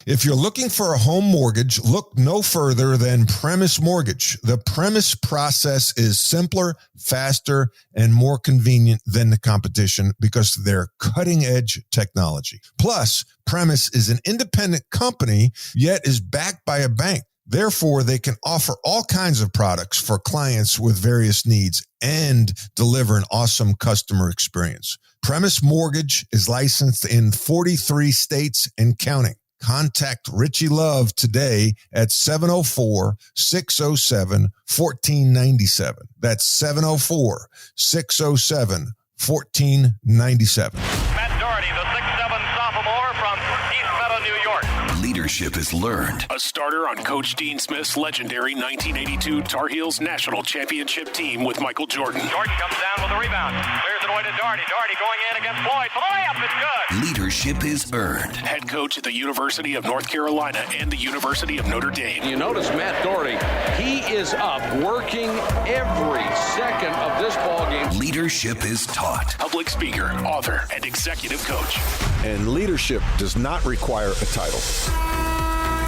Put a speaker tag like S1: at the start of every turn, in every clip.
S1: If you're looking for a home mortgage, look no further than Premise Mortgage. The Premise process is simpler, faster, and more convenient than the competition because of their cutting-edge technology. Plus, Premise is an independent company, yet is backed by a bank. Therefore, they can offer all kinds of products for clients with various needs and deliver an awesome customer experience. Premise Mortgage is licensed in 43 states and counting. Contact Richie Love today at 704-607-1497. That's 704-607-1497.
S2: Matt Doherty, the 6'7" sophomore from East Meadow, New York.
S3: Leadership is learned.
S4: A starter on Coach Dean Smith's legendary 1982 Tar Heels National Championship team with Michael Jordan.
S2: Jordan comes down with a rebound. Clears it away to Doherty. Doherty going in against Floyd. For the layup, it's good.
S3: Leadership is earned.
S4: Head coach at the University of North Carolina and the University of Notre Dame.
S5: You notice Matt Doherty, he is up working every second of this ball game.
S3: Leadership is taught.
S4: Public speaker, author, and executive coach.
S6: And leadership does not require a title.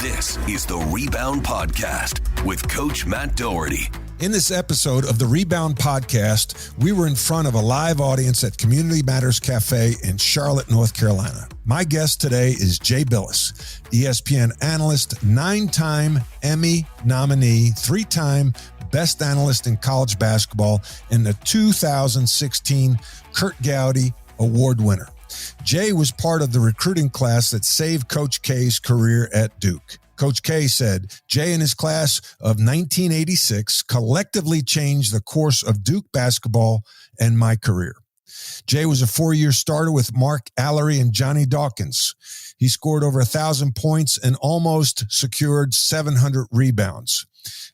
S3: This is the Rebound Podcast with Coach Matt Doherty.
S1: In this episode of the Rebound Podcast, we were in front of a live audience at Community Matters Café in Charlotte, North Carolina. My guest today is Jay Bilas, ESPN analyst, 9-time Emmy nominee, 3-time Best Analyst in College Basketball, and the 2016 Kurt Gowdy Award winner. Jay was part of the recruiting class that saved Coach K's career at Duke. Coach K said, Jay and his class of 1986 collectively changed the course of Duke basketball and my career. Jay was a 4-year starter with Mark Allery and Johnny Dawkins. He scored over 1,000 points and almost secured 700 rebounds.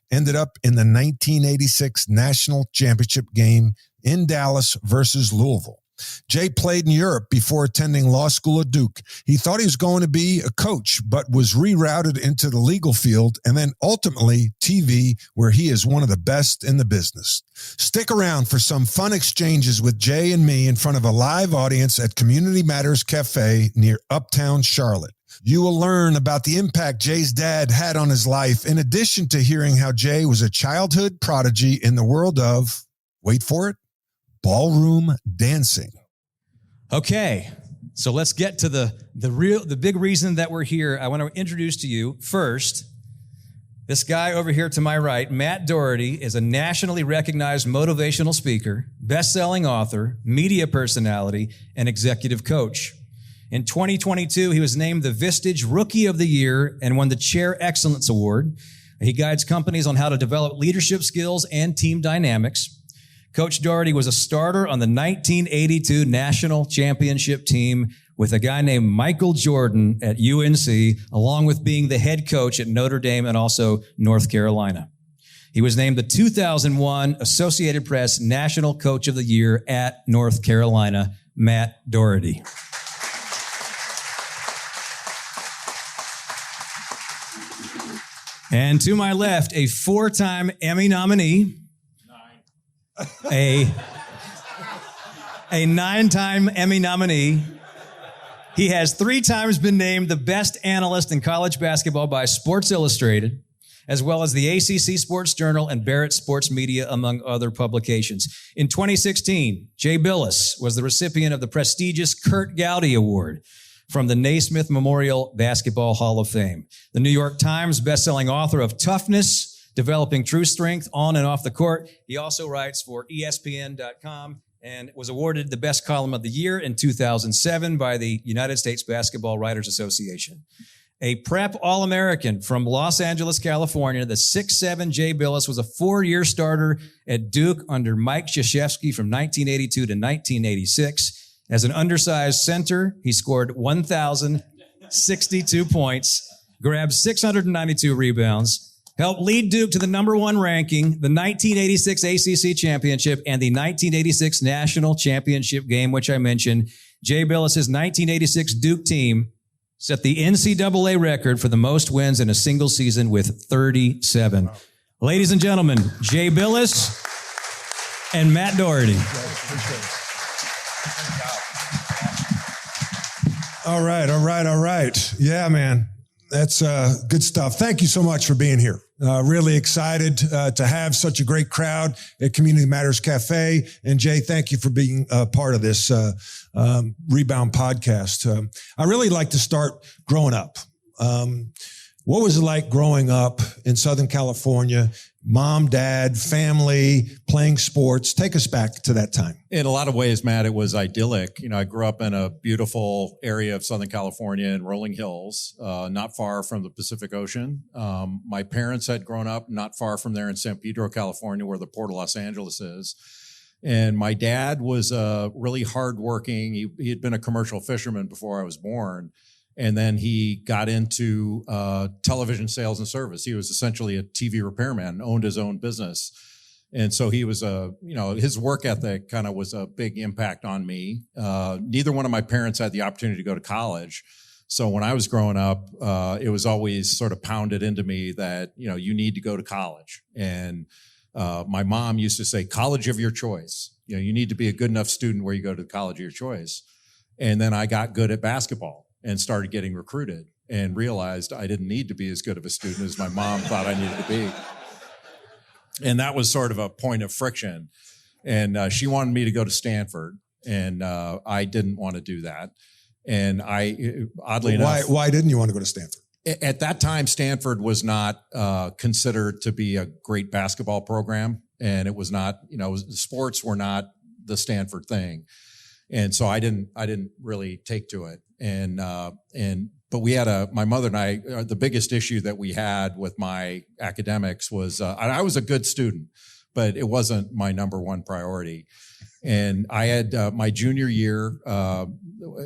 S1: Ended up in the 1986 National Championship game in Dallas versus Louisville. Jay played in Europe before attending law school at Duke. He thought he was going to be a coach, but was rerouted into the legal field and then ultimately TV, where he is one of the best in the business. Stick around for some fun exchanges with Jay and me in front of a live audience at Community Matters Café near Uptown Charlotte. You will learn about the impact Jay's dad had on his life, in addition to hearing how Jay was a childhood prodigy in the world of, wait for it, ballroom dancing.
S7: Okay, so let's get to the big reason that we're here. I want to introduce to you first this guy over here to my right. Matt Doherty is a nationally recognized motivational speaker, best-selling author, media personality, and executive coach. In 2022, he was named the Vistage Rookie of the Year and won the Chair Excellence Award. He guides companies on how to develop leadership skills and team dynamics. Coach Doherty was a starter on the 1982 National Championship team with a guy named Michael Jordan at UNC, along with being the head coach at Notre Dame and also North Carolina. He was named the 2001 Associated Press National Coach of the Year at North Carolina. Matt Doherty. And to my left, a 4-time Emmy nominee. A 9-time Emmy nominee. He has 3 times been named the best analyst in college basketball by Sports Illustrated, as well as the ACC Sports Journal and Barrett Sports Media, among other publications. In 2016, Jay Bilas was the recipient of the prestigious Kurt Gowdy Award from the Naismith Memorial Basketball Hall of Fame. The New York Times bestselling author of Toughness, Developing True Strength on and off the court. He also writes for ESPN.com and was awarded the best column of the year in 2007 by the United States Basketball Writers Association. A prep All-American from Los Angeles, California, the 6'7" Jay Bilas was a 4-year starter at Duke under Mike Krzyzewski from 1982 to 1986. As an undersized center, he scored 1,062 points, grabbed 692 rebounds, helped lead Duke to the #1 ranking, the 1986 ACC Championship, and the 1986 National Championship game, which I mentioned. Jay Bilas' 1986 Duke team set the NCAA record for the most wins in a single season with 37. Ladies and gentlemen, Jay Bilas and Matt Doherty.
S1: All right. Yeah, man. That's good stuff. Thank you so much for being here. Really excited to have such a great crowd at Community Matters Café. And Jay, thank you for being part of this Rebound podcast. I really like to start growing up. What was it like growing up in Southern California? Mom, dad, family, playing sports. Take us back to that time.
S8: In a lot of ways, Matt, it was idyllic. I grew up in a beautiful area of Southern California in Rolling Hills, not far from the Pacific Ocean. My parents had grown up not far from there in San Pedro, California, where the Port of Los Angeles is. And my dad was really hardworking. He had been a commercial fisherman before I was born. And then he got into television sales and service. He was essentially a TV repairman, owned his own business. And so he was his work ethic kind of was a big impact on me. Neither one of my parents had the opportunity to go to college. So when I was growing up, it was always sort of pounded into me that, you need to go to college. And my mom used to say, college of your choice. You need to be a good enough student where you go to the college of your choice. And then I got good at basketball and started getting recruited and realized I didn't need to be as good of a student as my mom thought I needed to be. And that was sort of a point of friction. And she wanted me to go to Stanford, and I didn't want to do that. And oddly enough...
S1: Why didn't you want to go to Stanford?
S8: At that time, Stanford was not considered to be a great basketball program. And it was not, sports were not the Stanford thing. And so I didn't really take to it. But we had my mother and I, the biggest issue that we had with my academics was, I was a good student, but it wasn't my number one priority. And I had, my junior year,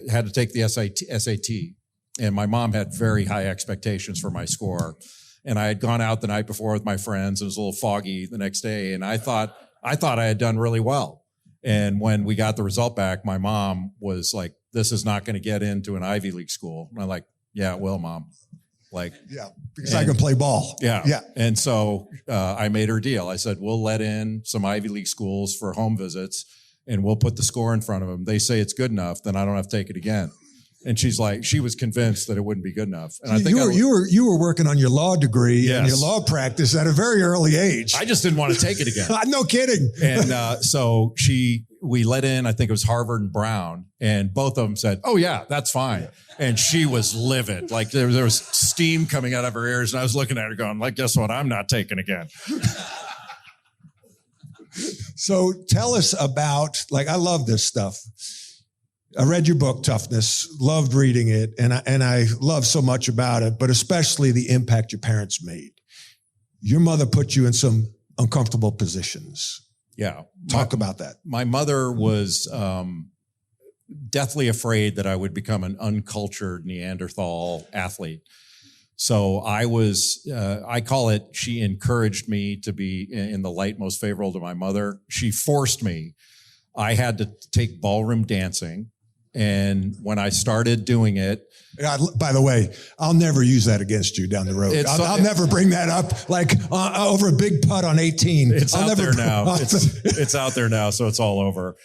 S8: had to take the SAT, and my mom had very high expectations for my score. And I had gone out the night before with my friends. It was a little foggy the next day. And I thought I had done really well. And when we got the result back, my mom was like, this is not going to get into an Ivy League school. And I'm like, yeah, it will, Mom.
S1: Because I can play ball.
S8: Yeah. And so I made her a deal. I said, we'll let in some Ivy League schools for home visits, and we'll put the score in front of them. They say it's good enough, then I don't have to take it again. And she was convinced that it wouldn't be good enough. And I think
S1: you were working on your law degree and your law practice at a very early age.
S8: I just didn't want to take it again.
S1: No kidding.
S8: And so we let in, I think it was Harvard and Brown, and both of them said, oh yeah, that's fine. And she was livid. Like there was steam coming out of her ears, and I was looking at her going, like, guess what? I'm not taking again.
S1: So tell us about, I love this stuff. I read your book, Toughness, loved reading it, and I love so much about it, but especially the impact your parents made. Your mother put you in some uncomfortable positions.
S8: Yeah.
S1: Talk about that. My
S8: mother was deathly afraid that I would become an uncultured Neanderthal athlete. So I call it, she encouraged me to be in the light most favorable to my mother. She forced me. I had to take ballroom dancing. And when I started doing it,
S1: by the way, I'll never use that against you down the road. I'll never bring that up over a big putt on 18.
S8: It's out there now. It's out there now, so it's all over.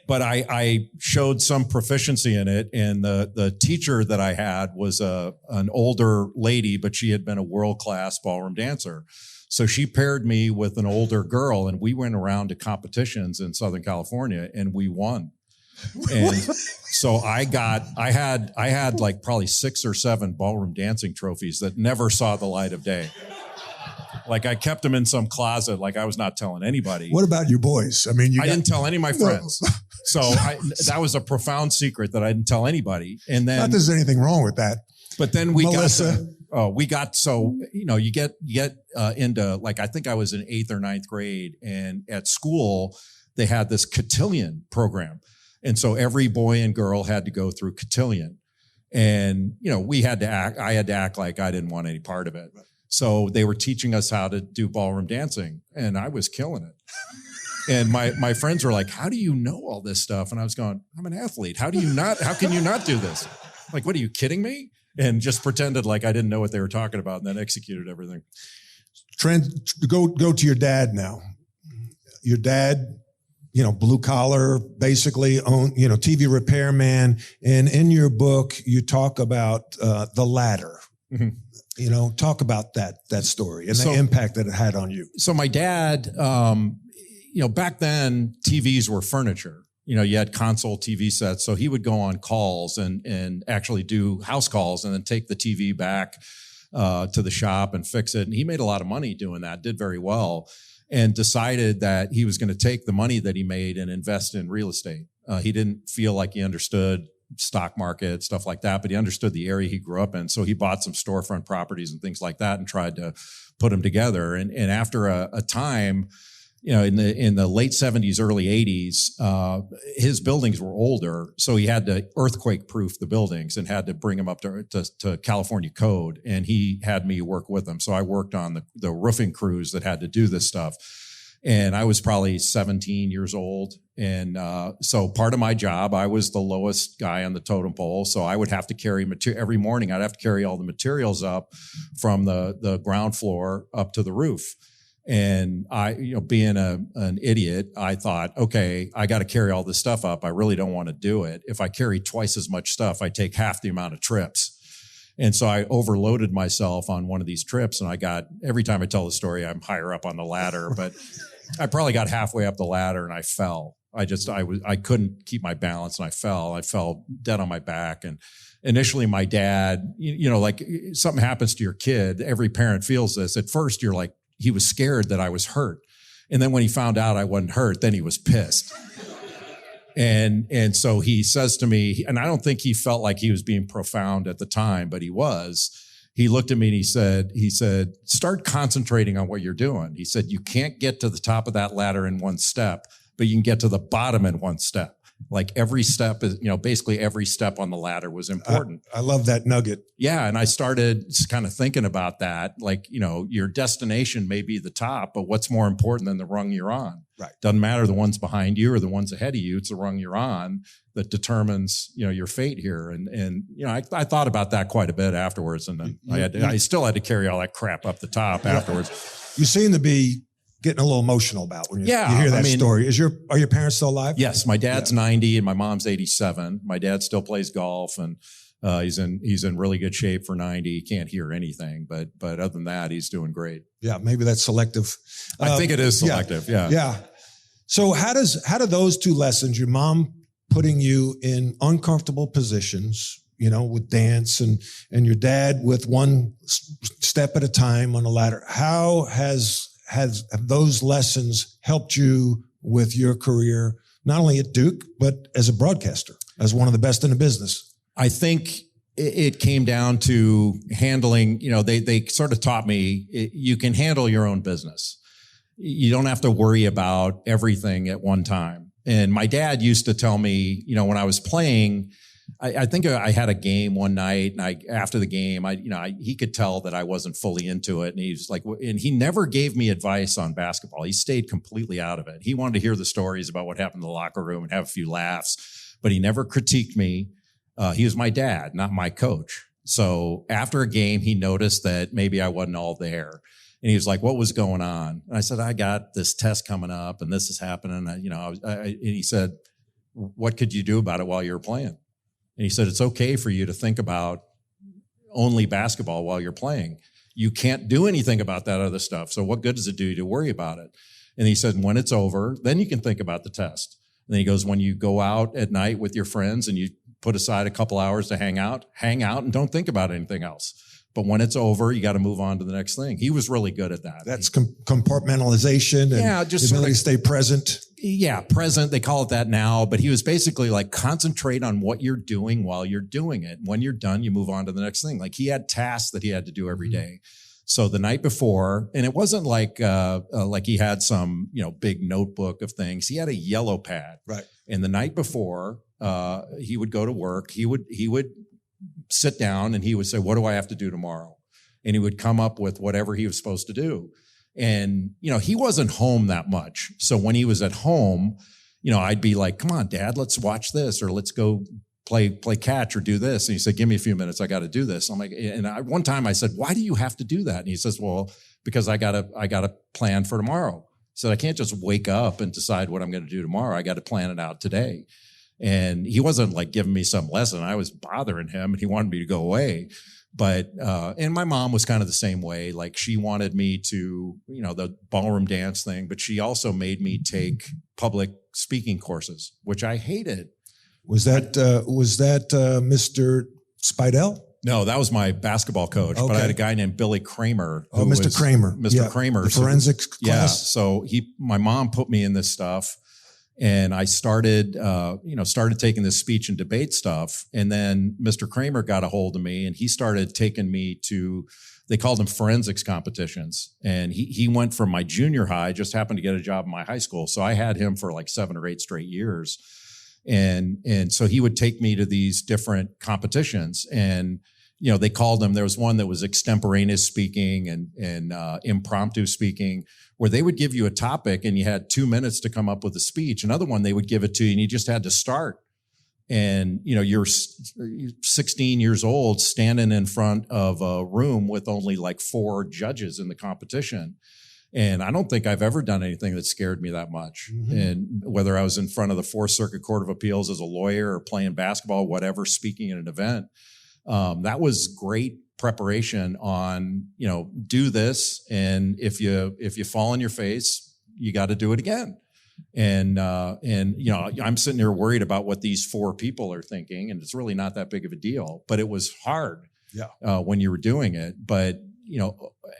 S8: But I showed some proficiency in it, and the teacher that I had was an older lady, but she had been a world-class ballroom dancer. So she paired me with an older girl, and we went around to competitions in Southern California, and we won. And so I had like probably 6 or 7 ballroom dancing trophies that never saw the light of day. Like I kept them in some closet, like I was not telling anybody.
S1: What about your boys? I mean, I
S8: didn't tell any of my friends. So that was a profound secret that I didn't tell anybody. And then,
S1: not that there's anything wrong with that.
S8: But then you get into, like, I think I was in 8th or 9th grade, and at school they had this cotillion program. And so every boy and girl had to go through cotillion. And, I had to act like I didn't want any part of it. So they were teaching us how to do ballroom dancing, and I was killing it. And my friends were like, how do you know all this stuff? And I was going, I'm an athlete. How can you not do this? Like, what, are you kidding me? And just pretended like I didn't know what they were talking about, and then executed everything.
S1: Go to your dad now. Your dad, blue collar, basically TV repairman. And in your book, you talk about the ladder. Mm-hmm. Talk about that story and the impact that it had on you.
S8: So my dad, back then TVs were furniture. You had console TV sets. So he would go on calls and actually do house calls and then take the TV back to the shop and fix it. And he made a lot of money doing that, did very well, and decided that he was going to take the money that he made and invest in real estate. He didn't feel like he understood stock market, stuff like that, but he understood the area he grew up in. So he bought some storefront properties and things like that and tried to put them together. And after a time, in the late 70s, early 80s, his buildings were older. So he had to earthquake proof the buildings and had to bring them up to California code. And he had me work with them. So I worked on the roofing crews that had to do this stuff. And I was probably 17 years old. And so part of my job, I was the lowest guy on the totem pole. So I would have to carry every morning. I'd have to carry all the materials up from the ground floor up to the roof. And I, being an idiot, I thought, okay, I got to carry all this stuff up. I really don't want to do it. If I carry twice as much stuff, I take half the amount of trips. And so I overloaded myself on one of these trips, and every time I tell the story, I'm higher up on the ladder, but I probably got halfway up the ladder and I fell. I couldn't keep my balance and I fell dead on my back. And initially my dad, like something happens to your kid, every parent feels this. At first you're like, he was scared that I was hurt. And then when he found out I wasn't hurt, then he was pissed. And so he says to me, and I don't think he felt like he was being profound at the time, but he was. He looked at me and he said, start concentrating on what you're doing. He said, you can't get to the top of that ladder in one step, but you can get to the bottom in one step. Like every step is, basically every step on the ladder was important.
S1: I love that nugget.
S8: Yeah. And I started kind of thinking about that. Like, your destination may be the top, but what's more important than the rung you're on?
S1: Right.
S8: Doesn't matter the ones behind you or the ones ahead of you. It's the rung you're on that determines, your fate here. And I thought about that quite a bit afterwards. And then I still had to carry all that crap up the top afterwards.
S1: You seem to be getting a little emotional about when you hear that story. Are your parents still alive?
S8: Yes, my dad's 90 and my mom's 87. My dad still plays golf and he's in really good shape for 90. He can't hear anything, but other than that, he's doing great.
S1: Yeah, maybe that's selective.
S8: I think it is selective. Yeah.
S1: So how do those two lessons, your mom putting you in uncomfortable positions, with dance and your dad with one step at a time on a ladder, how have those lessons helped you with your career, not only at Duke, but as a broadcaster, as one of the best in the business?
S8: I think it came down to handling, they sort of taught me you can handle your own business. You don't have to worry about everything at one time. And my dad used to tell me, when I was playing, I think I had a game one night, and after the game, he could tell that I wasn't fully into it, and he was like, and he never gave me advice on basketball. He stayed completely out of it. He wanted to hear the stories about what happened in the locker room and have a few laughs, but he never critiqued me. He was my dad, not my coach. So after a game, he noticed that maybe I wasn't all there, and he was like, "What was going on?" And I said, "I got this test coming up, and this is happening." And he said, "What could you do about it while you were playing?" And he said, it's okay for you to think about only basketball while you're playing. You can't do anything about that other stuff. So what good does it do you to worry about it? And he said, when it's over, then you can think about the test. And then he goes, when you go out at night with your friends and you put aside a couple hours to hang out and don't think about anything else. But when it's over, you got to move on to the next thing. He was really good at that.
S1: That's compartmentalization and just the ability to stay present.
S8: Yeah, present. They call it that now. But he was basically like, concentrate on what you're doing while you're doing it. When you're done, you move on to the next thing. Like he had tasks that he had to do every day. So the night before, and it wasn't like he had some, big notebook of things. He had a yellow pad.
S1: Right.
S8: And the night before, he would go to work. He would sit down and he would say, what do I have to do tomorrow? And he would come up with whatever he was supposed to do. And, he wasn't home that much. So when he was at home, I'd be like, come on, Dad, let's watch this, or let's go play catch or do this. And he said, give me a few minutes. I got to do this. I'm like, one time I said, why do you have to do that? And he says, well, because I got to plan for tomorrow. He said, I can't just wake up and decide what I'm going to do tomorrow. I got to plan it out today. And he wasn't like giving me some lesson. I was bothering him and he wanted me to go away. But, and my mom was kind of the same way. Like she wanted me to, the ballroom dance thing, but she also made me take public speaking courses, which I hated.
S1: Was that Mr. Spidell?
S8: No, that was my basketball coach,
S1: Okay.
S8: but I had a guy named Billy Kramer.
S1: Oh, Mr. Kramer.
S8: Mr. Kramer.
S1: The forensics class?
S8: Yeah. So my mom put me in this stuff and I started taking this speech and debate stuff. And then Mr. Kramer got a hold of me and he started taking me to, they called them forensics competitions. And he went from my junior high, just happened to get a job in my high school. So I had him for like 7 or 8 straight years. And so he would take me to these different competitions and, they called them, there was one that was extemporaneous speaking and impromptu speaking where they would give you a topic and you had 2 minutes to come up with a speech. Another one, they would give it to you and you just had to start. And, you're 16 years old standing in front of a room with only like 4 judges in the competition. And I don't think I've ever done anything that scared me that much. Mm-hmm. And whether I was in front of the 4th Circuit Court of Appeals as a lawyer or playing basketball, whatever, speaking at an event, that was great preparation on, do this. And if you fall on your face, you got to do it again. And I'm sitting there worried about what these 4 people are thinking. And it's really not that big of a deal, but it was hard when you were doing it. But,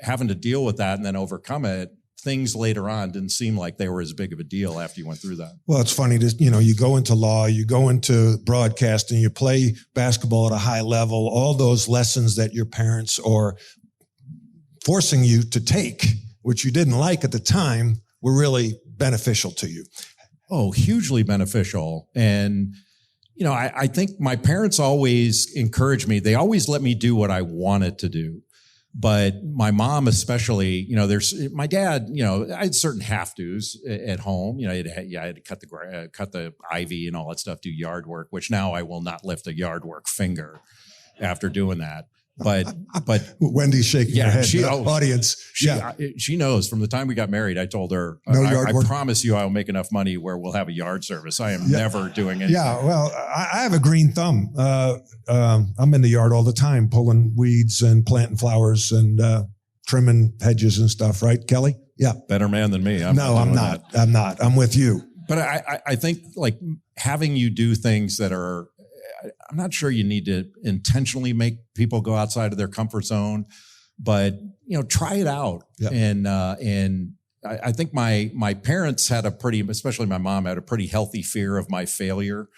S8: having to deal with that and then overcome it, things later on didn't seem like they were as big of a deal after you went through that.
S1: Well, it's funny to, you go into law, you go into broadcasting, you play basketball at a high level, all those lessons that your parents are forcing you to take, which you didn't like at the time, were really beneficial to you.
S8: Oh, hugely beneficial. And, I think my parents always encouraged me. They always let me do what I wanted to do. But my mom especially, my dad, I had certain have-tos at home. I had to cut the ivy and all that stuff, do yard work, which now I will not lift a yard work finger after doing that. But
S1: Wendy's shaking her head. Audience.
S8: She knows from the time we got married. I told her, I promise you, I'll make enough money where we'll have a yard service. I am never doing anything.
S1: Yeah, well, I have a green thumb. I'm in the yard all the time, pulling weeds and planting flowers and trimming hedges and stuff. Right, Kelly? Yeah.
S8: Better man than me.
S1: I'm not. I'm with you.
S8: But I think like having you do things that are, I'm not sure you need to intentionally make people go outside of their comfort zone, but try it out. Yep. And I think my parents had especially my mom had a pretty healthy fear of my failure.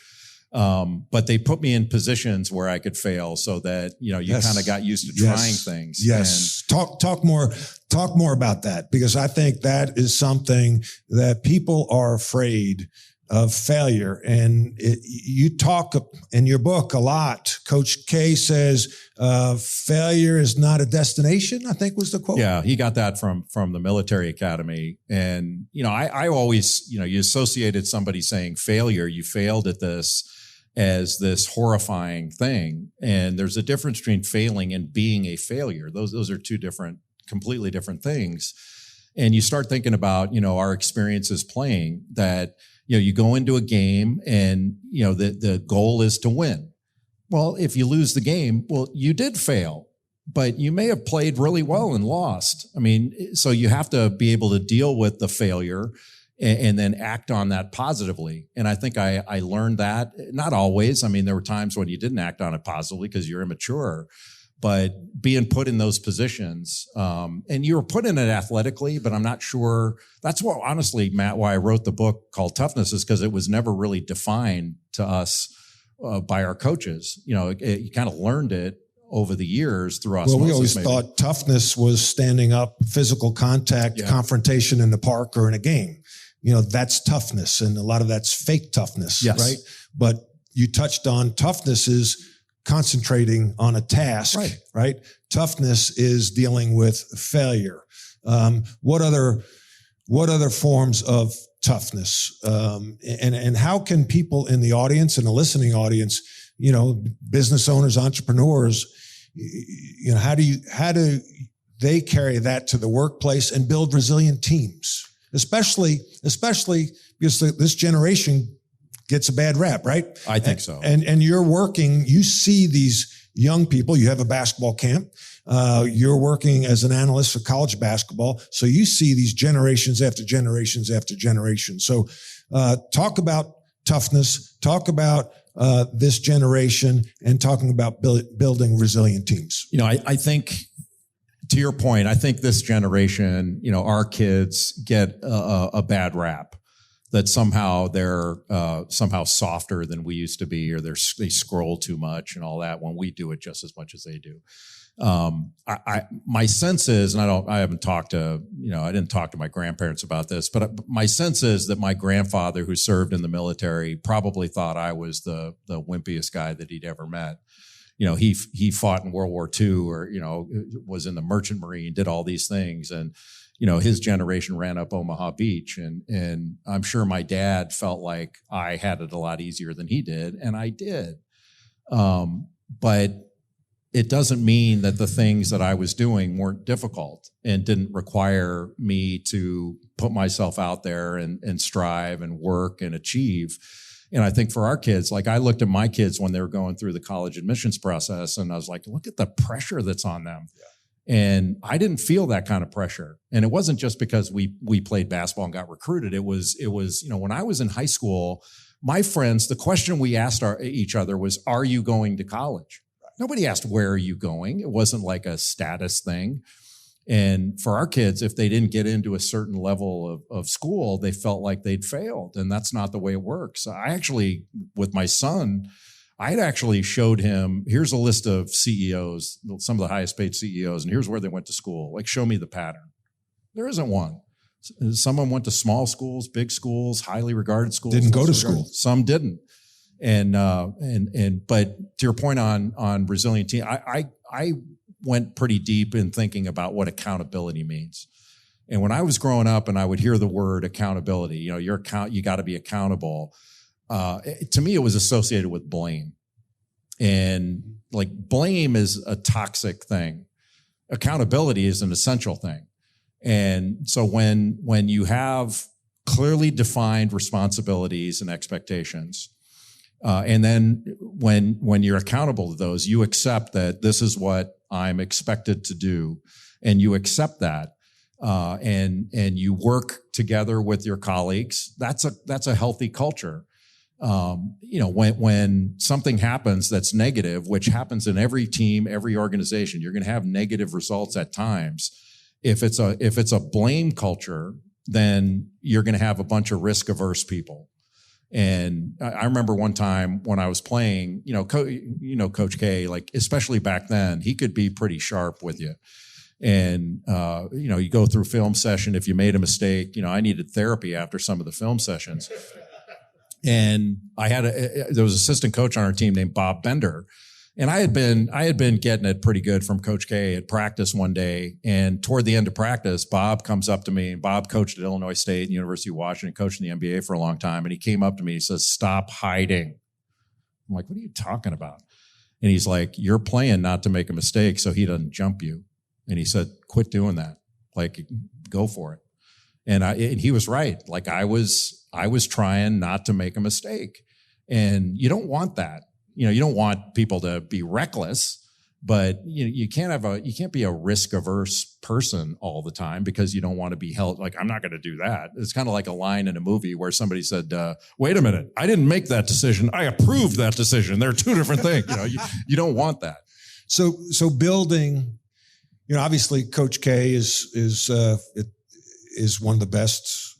S8: But they put me in positions where I could fail so that, you kind of got used to trying things.
S1: Yes. And talk more about that, because I think that is something that people are afraid of, failure. And you talk in your book a lot. Coach K says, failure is not a destination, I think was the quote.
S8: Yeah, he got that from the military academy. And, I always, you associated somebody saying failure, you failed at this, as this horrifying thing. And there's a difference between failing and being a failure. Those are 2 completely different things. And you start thinking about, our experiences playing that, you go into a game and, the goal is to win. Well, if you lose the game, well, you did fail, but you may have played really well and lost. I mean, so you have to be able to deal with the failure and then act on that positively. And I think I learned that, not always. I mean, there were times when you didn't act on it positively because you're immature, but being put in those positions, and you were put in it athletically, but I'm not sure. That's what, honestly, Matt, why I wrote the book called Toughness, is because it was never really defined to us by our coaches. You kind of learned it over the years through osmosis.
S1: Well, we always thought toughness was standing up, physical contact, confrontation in the park or in a game. That's toughness, and a lot of that's fake toughness, right? But you touched on toughness is concentrating on a task, right? Toughness is dealing with failure. What other forms of toughness? And how can people in the audience and the listening audience, business owners, entrepreneurs, how do they carry that to the workplace and build resilient teams? Especially because this generation gets a bad rap, right?
S8: I think so.
S1: And you're working, you see these young people. You have a basketball camp. You're working as an analyst for college basketball. So you see these generations after generations after generations. So talk about toughness, talk about this generation, and talking about building resilient teams.
S8: I think, to your point, I think this generation, our kids get a bad rap that somehow they're somehow softer than we used to be, or they scroll too much and all that, when we do it just as much as they do. My sense is, and I didn't talk to my grandparents about this, but my sense is that my grandfather, who served in the military, probably thought I was the wimpiest guy that he'd ever met. He fought in World War II, or, was in the Merchant Marine, did all these things. And, his generation ran up Omaha Beach, and I'm sure my dad felt like I had it a lot easier than he did. And I did. But it doesn't mean that the things that I was doing weren't difficult and didn't require me to put myself out there and strive and work and achieve. And I think for our kids, like, I looked at my kids when they were going through the college admissions process, and I was like, look at the pressure that's on them. Yeah. And I didn't feel that kind of pressure. And it wasn't just because we played basketball and got recruited. It was, when I was in high school, my friends, the question we asked each other was, are you going to college? Nobody asked, where are you going? It wasn't like a status thing. And for our kids, if they didn't get into a certain level of school, they felt like they'd failed. And that's not the way it works. I actually, with my son, I'd actually showed him, here's a list of CEOs, some of the highest paid CEOs, and here's where they went to school. Like, show me the pattern. There isn't one. Someone went to small schools, big schools, highly regarded schools.
S1: Didn't go to school.
S8: Some didn't. But to your point on resilient team, I went pretty deep in thinking about what accountability means. And when I was growing up and I would hear the word accountability, you got to be accountable. To me, it was associated with blame. And like, blame is a toxic thing. Accountability is an essential thing. And so when you have clearly defined responsibilities and expectations, and then when you're accountable to those, you accept that this is what I'm expected to do, and you accept that, and you work together with your colleagues. That's a healthy culture. When something happens that's negative, which happens in every team, every organization, you're going to have negative results at times. If it's a blame culture, then you're going to have a bunch of risk-averse people. And I remember one time when I was playing, Coach K, like, especially back then, he could be pretty sharp with you. And, you go through film session. If you made a mistake, I needed therapy after some of the film sessions. And there was an assistant coach on our team named Bob Bender. And I had been getting it pretty good from Coach K at practice one day. And toward the end of practice, Bob comes up to me, and Bob coached at Illinois State and University of Washington, coached in the NBA for a long time. And he came up to me, he says, "Stop hiding." I'm like, "What are you talking about?" And he's like, "You're playing not to make a mistake so he doesn't jump you." And he said, "Quit doing that. Like, go for it." And he was right. Like, I was trying not to make a mistake. And you don't want that. You don't want people to be reckless, but you can't be a risk-averse person all the time, because you don't want to be held like, I'm not going to do that. It's kind of like a line in a movie where somebody said, "Wait a minute, I didn't make that decision. I approved that decision." They're two different things. You don't want that. So building, obviously Coach K is one of the best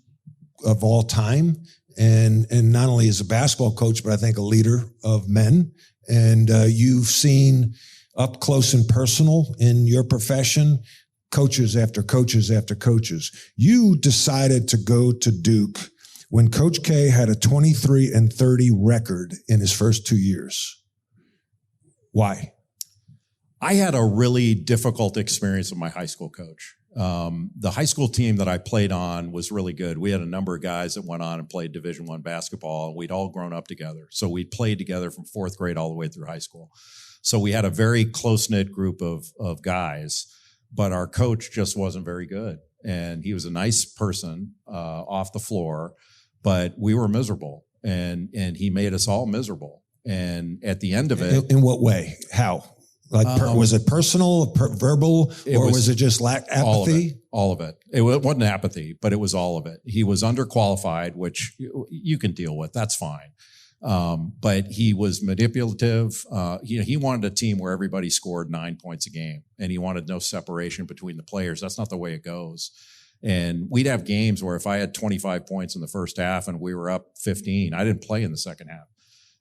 S8: of all time. And not only as a basketball coach, but I think a leader of men. And you've seen up close and personal in your profession, coaches after coaches after coaches. You decided to go to Duke when Coach K had a 23-30 record in his first 2 years. Why? I had a really difficult experience with my high school coach. The high school team that I played on was really good. We had a number of guys that went on and played Division I basketball, and we'd all grown up together. So we played together from fourth grade all the way through high school. So we had a very close-knit group of guys, but our coach just wasn't very good. And he was a nice person off the floor, but we were miserable, and he made us all miserable. And at the end of it...
S1: In what way? How? Like, was it personal, verbal, or was it just apathy?
S8: All of it. It wasn't apathy, but it was all of it. He was underqualified, which you can deal with. That's fine. But he was manipulative. He wanted a team where everybody scored 9 points a game, and he wanted no separation between the players. That's not the way it goes. And we'd have games where if I had 25 points in the first half and we were up 15, I didn't play in the second half.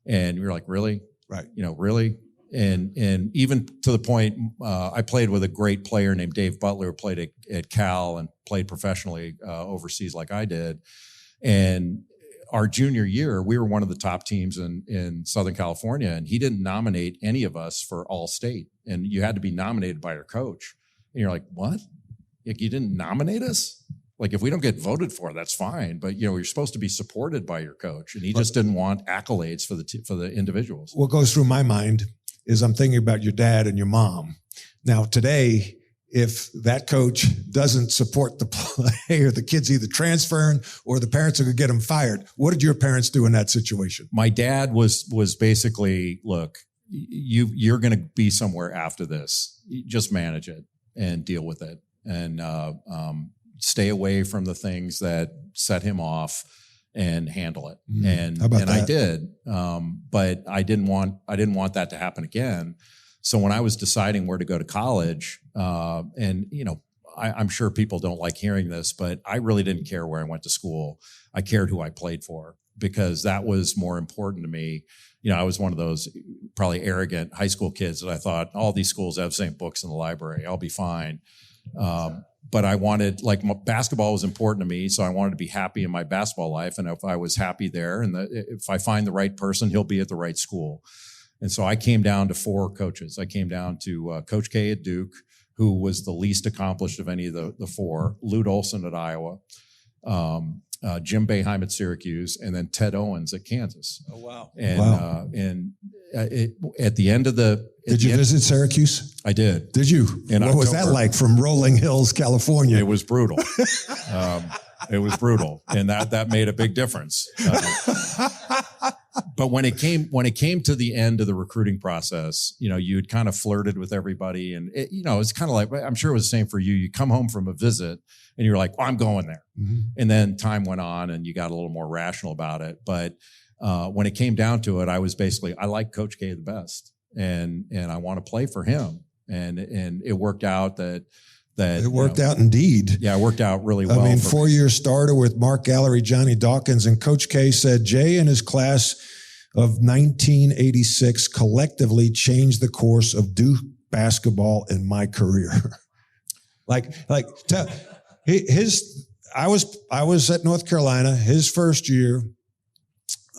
S8: And we were like, really?
S1: Right.
S8: Really? And even to the point, I played with a great player named Dave Butler, who played at Cal and played professionally overseas like I did. And our junior year, we were one of the top teams in Southern California, and he didn't nominate any of us for All-State. And you had to be nominated by your coach. And you're like, what? Like, you didn't nominate us? Like, if we don't get voted for, that's fine. But, you're supposed to be supported by your coach. And he just didn't want accolades for the individuals.
S1: What goes through my mind is I'm thinking about your dad and your mom. Now, today, if that coach doesn't support the play, or the kid's either transferring or the parents are going to get them fired, what did your parents do in that situation?
S8: My dad was basically, look, you're going to be somewhere after this. You just manage it and deal with it, and stay away from the things that set him off, and handle it. And I did. But I didn't want that to happen again. So when I was deciding where to go to college, I'm sure people don't like hearing this, but I really didn't care where I went to school. I cared who I played for, because that was more important to me. I was one of those probably arrogant high school kids that I thought all these schools have the same books in the library. I'll be fine. But I wanted, basketball was important to me, so I wanted to be happy in my basketball life. And if I was happy there, and if I find the right person, he'll be at the right school. And so I came down to 4 coaches. I came down to Coach K at Duke, who was the least accomplished of any of the 4, Lute Olson at Iowa, Jim Boeheim at Syracuse, and then Ted Owens at Kansas.
S1: Oh, wow.
S8: And at the end of
S1: Did you visit Syracuse?
S8: I did.
S1: Did you? What was that like from Rolling Hills, California?
S8: It was brutal. It was brutal. And that made a big difference. But when it came to the end of the recruiting process, you had kind of flirted with everybody, and it's kind of like, I'm sure it was the same for you. You come home from a visit and you're like, I'm going there. Mm-hmm. And then time went on and you got a little more rational about it. But when it came down to it, I was basically, I like Coach K the best, and I want to play for him. And it worked out that it
S1: worked out indeed.
S8: Yeah, it worked out really well.
S1: 4-year starter with Mark Gallery, Johnny Dawkins, and Coach K said Jay and his class of 1986 collectively changed the course of Duke basketball in my career. I was at North Carolina his first year.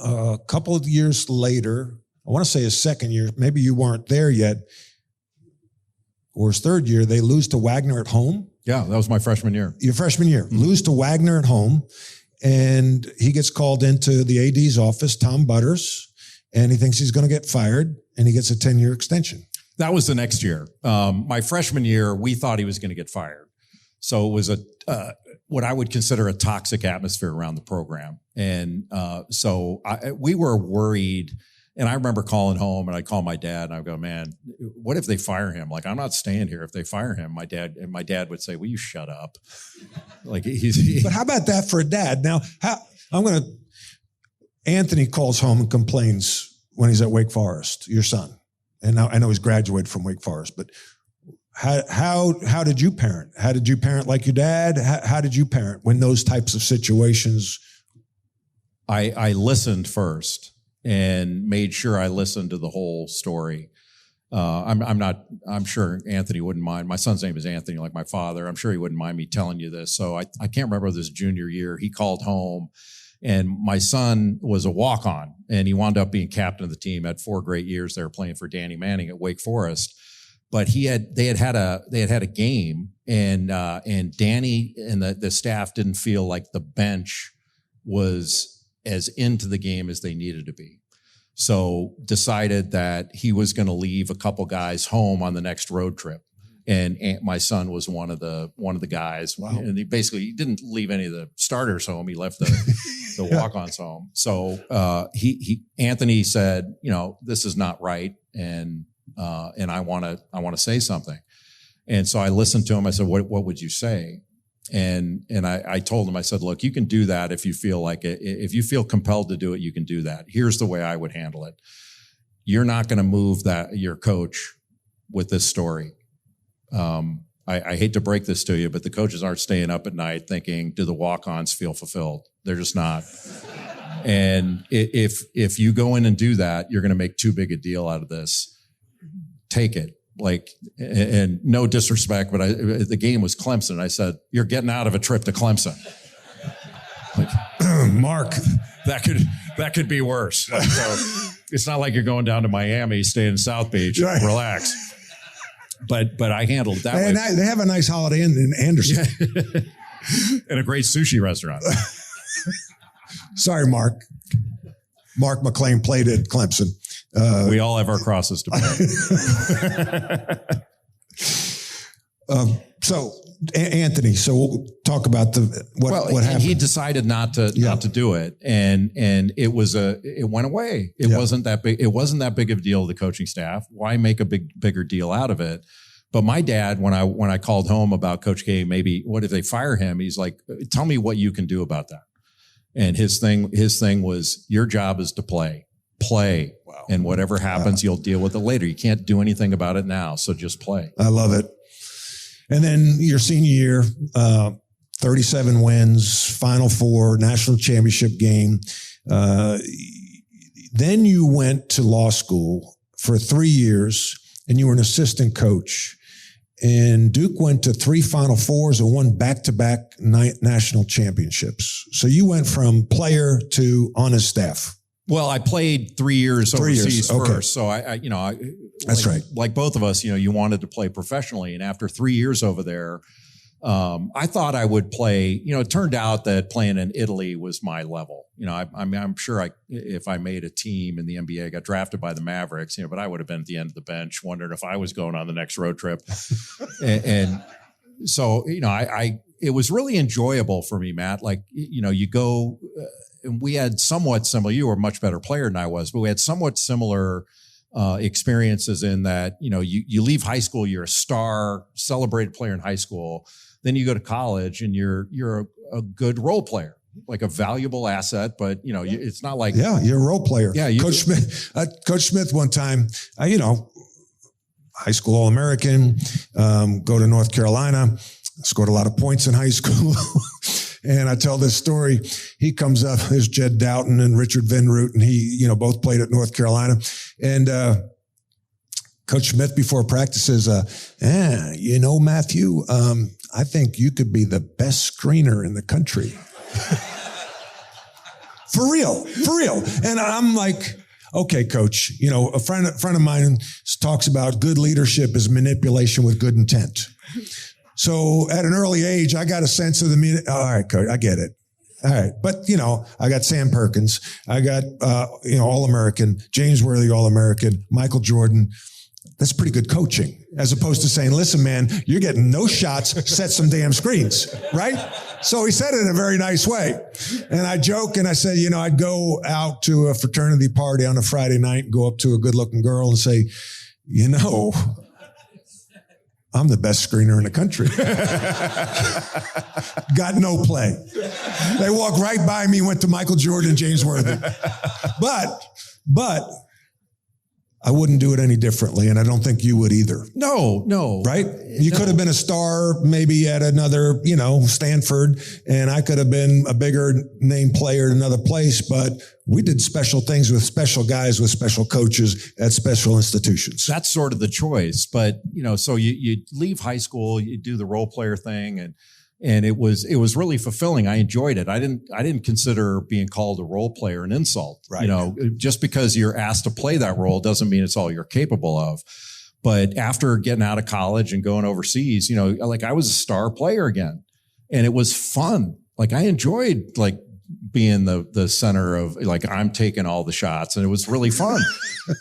S1: A couple of years later, I want to say his second year, maybe you weren't there yet, or his third year, they lose to Wagner at home.
S8: Yeah, that was my freshman year.
S1: Your freshman year. Mm-hmm. Lose to Wagner at home, and he gets called into the AD's office, Tom Butters, and he thinks he's going to get fired, and he gets a 10-year extension.
S8: That was the next year. My freshman year, we thought he was going to get fired. So it was what I would consider a toxic atmosphere around the program. And we were worried. And I remember calling home, and I call my dad, and I go, man, what if they fire him? Like, I'm not staying here if they fire him. My dad would say, will you shut up? Like,
S1: But how about that for a dad? Now, Anthony calls home and complains when he's at Wake Forest, your son. And now I know he's graduated from Wake Forest, but how did you parent? How did you parent like your dad? How did you parent when those types of situations?
S8: I listened first and made sure I listened to the whole story. I'm sure Anthony wouldn't mind. My son's name is Anthony, like my father. I'm sure he wouldn't mind me telling you this. So I can't remember this junior year. He called home, and my son was a walk-on, and he wound up being captain of the team. Had 4 great years there playing for Danny Manning at Wake Forest. But they had had a game, and Danny and the staff didn't feel like the bench was as into the game as they needed to be. So decided that he was going to leave a couple guys home on the next road trip. And my son was one of the guys. Wow. And he didn't leave any of the starters home. He left the walk-ons home. So Anthony said, this is not right. And and I want to say something. And so I listened to him. I said, what would you say? And I told him, I said, look, you can do that if you feel like it. If you feel compelled to do it, you can do that. Here's the way I would handle it. You're not going to move your coach with this story. I hate to break this to you, but the coaches aren't staying up at night thinking, do the walk-ons feel fulfilled? They're just not. And if you go in and do that, you're going to make too big a deal out of this. Take it. Like, and no disrespect, but the game was Clemson. I said, you're getting out of a trip to Clemson. Like,
S1: Mark,
S8: that could be worse. So it's not like you're going down to Miami, staying in South Beach,
S1: right.
S8: Relax. But I handled it that way.
S1: And they have a nice Holiday Inn in Anderson.
S8: And a great sushi restaurant.
S1: Sorry, Mark. Mark McLean played at Clemson.
S8: We all have our crosses to
S1: bear. So, Anthony, so we'll talk about what happened.
S8: He decided not to do it, and it went away. It wasn't that big. It wasn't that big of a deal to the coaching staff. Why make a bigger deal out of it? But my dad, when I called home about Coach K, maybe what if they fire him? He's like, tell me what you can do about that. And his thing was, your job is to play. Wow. And whatever happens, you'll deal with it later. You can't do anything about it now, so just play.
S1: I love it. And then your senior year, 37 wins, Final Four, national championship game. Then you went to law school for 3 years, and you were an assistant coach. And Duke went to 3 Final Fours and won back-to-back national championships. So you went from player to on his staff.
S8: Well, I played 3 years overseas
S1: Okay.
S8: first. So
S1: That's right.
S8: Like both of us, you wanted to play professionally. And after 3 years over there, I thought I would play, it turned out that playing in Italy was my level. I'm sure if I made a team in the NBA, I got drafted by the Mavericks, but I would have been at the end of the bench wondering if I was going on the next road trip. and so, it was really enjoyable for me, Matt. Like, you go, and we had somewhat similar, you were a much better player than I was, but we had somewhat similar experiences in that, you leave high school, you're a star, celebrated player in high school. Then you go to college and you're a good role player, like a valuable asset, but it's not like.
S1: Yeah, you're a role player.
S8: Yeah.
S1: Coach Smith one time, high school All-American, go to North Carolina, scored a lot of points in high school. And I tell this story. He comes up, there's Jed Doughton and Richard Vinroot, and he, both played at North Carolina. And Coach Smith before practice says, Matthew, I think you could be the best screener in the country. For real. And I'm like, okay, coach, a friend of mine talks about good leadership is manipulation with good intent. So at an early age, I got a sense of all right, coach, I get it. All right. But, I got Sam Perkins. I got, All-American, James Worthy, All-American, Michael Jordan. That's pretty good coaching, as opposed to saying, listen, man, you're getting no shots, set some damn screens, right? So he said it in a very nice way. And I joke and I said, I'd go out to a fraternity party on a Friday night and go up to a good-looking girl and say, I'm the best screener in the country. Got no play. They walked right by me, went to Michael Jordan and James Worthy. But I wouldn't do it any differently, and I don't think you would either.
S8: No.
S1: Right? You could have been a star maybe at another, Stanford, and I could have been a bigger name player at another place, but we did special things with special guys, with special coaches at special institutions.
S8: That's sort of the choice. But, so you leave high school, you do the role player thing, and it was really fulfilling. I enjoyed it. I didn't consider being called a role player an insult.
S1: Right.
S8: Just because you're asked to play that role doesn't mean it's all you're capable of. But after getting out of college and going overseas, like I was a star player again, and it was fun. Like I enjoyed being the center of, like, I'm taking all the shots, and it was really fun.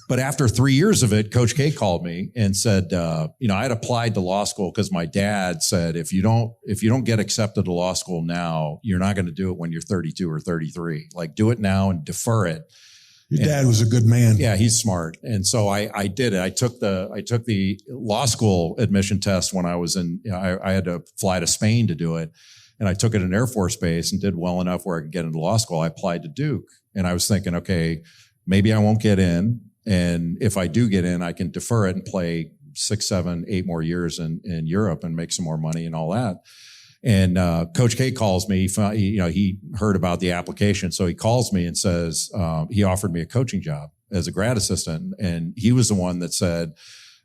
S8: But after 3 years of it, Coach K called me and said, I had applied to law school because my dad said, if you don't get accepted to law school now, you're not going to do it when you're 32 or 33. Like, do it now and defer it.
S1: Your dad was a good man.
S8: Yeah, he's smart. And so I did it. I took the law school admission test when I was I had to fly to Spain to do it. And I took it at an Air Force base and did well enough where I could get into law school. I applied to Duke. And I was thinking, okay, maybe I won't get in. And if I do get in, I can defer it and play 6, 7, 8 more years in Europe and make some more money and all that. And Coach K calls me. He heard about the application, so he calls me and says he offered me a coaching job as a grad assistant. And he was the one that said,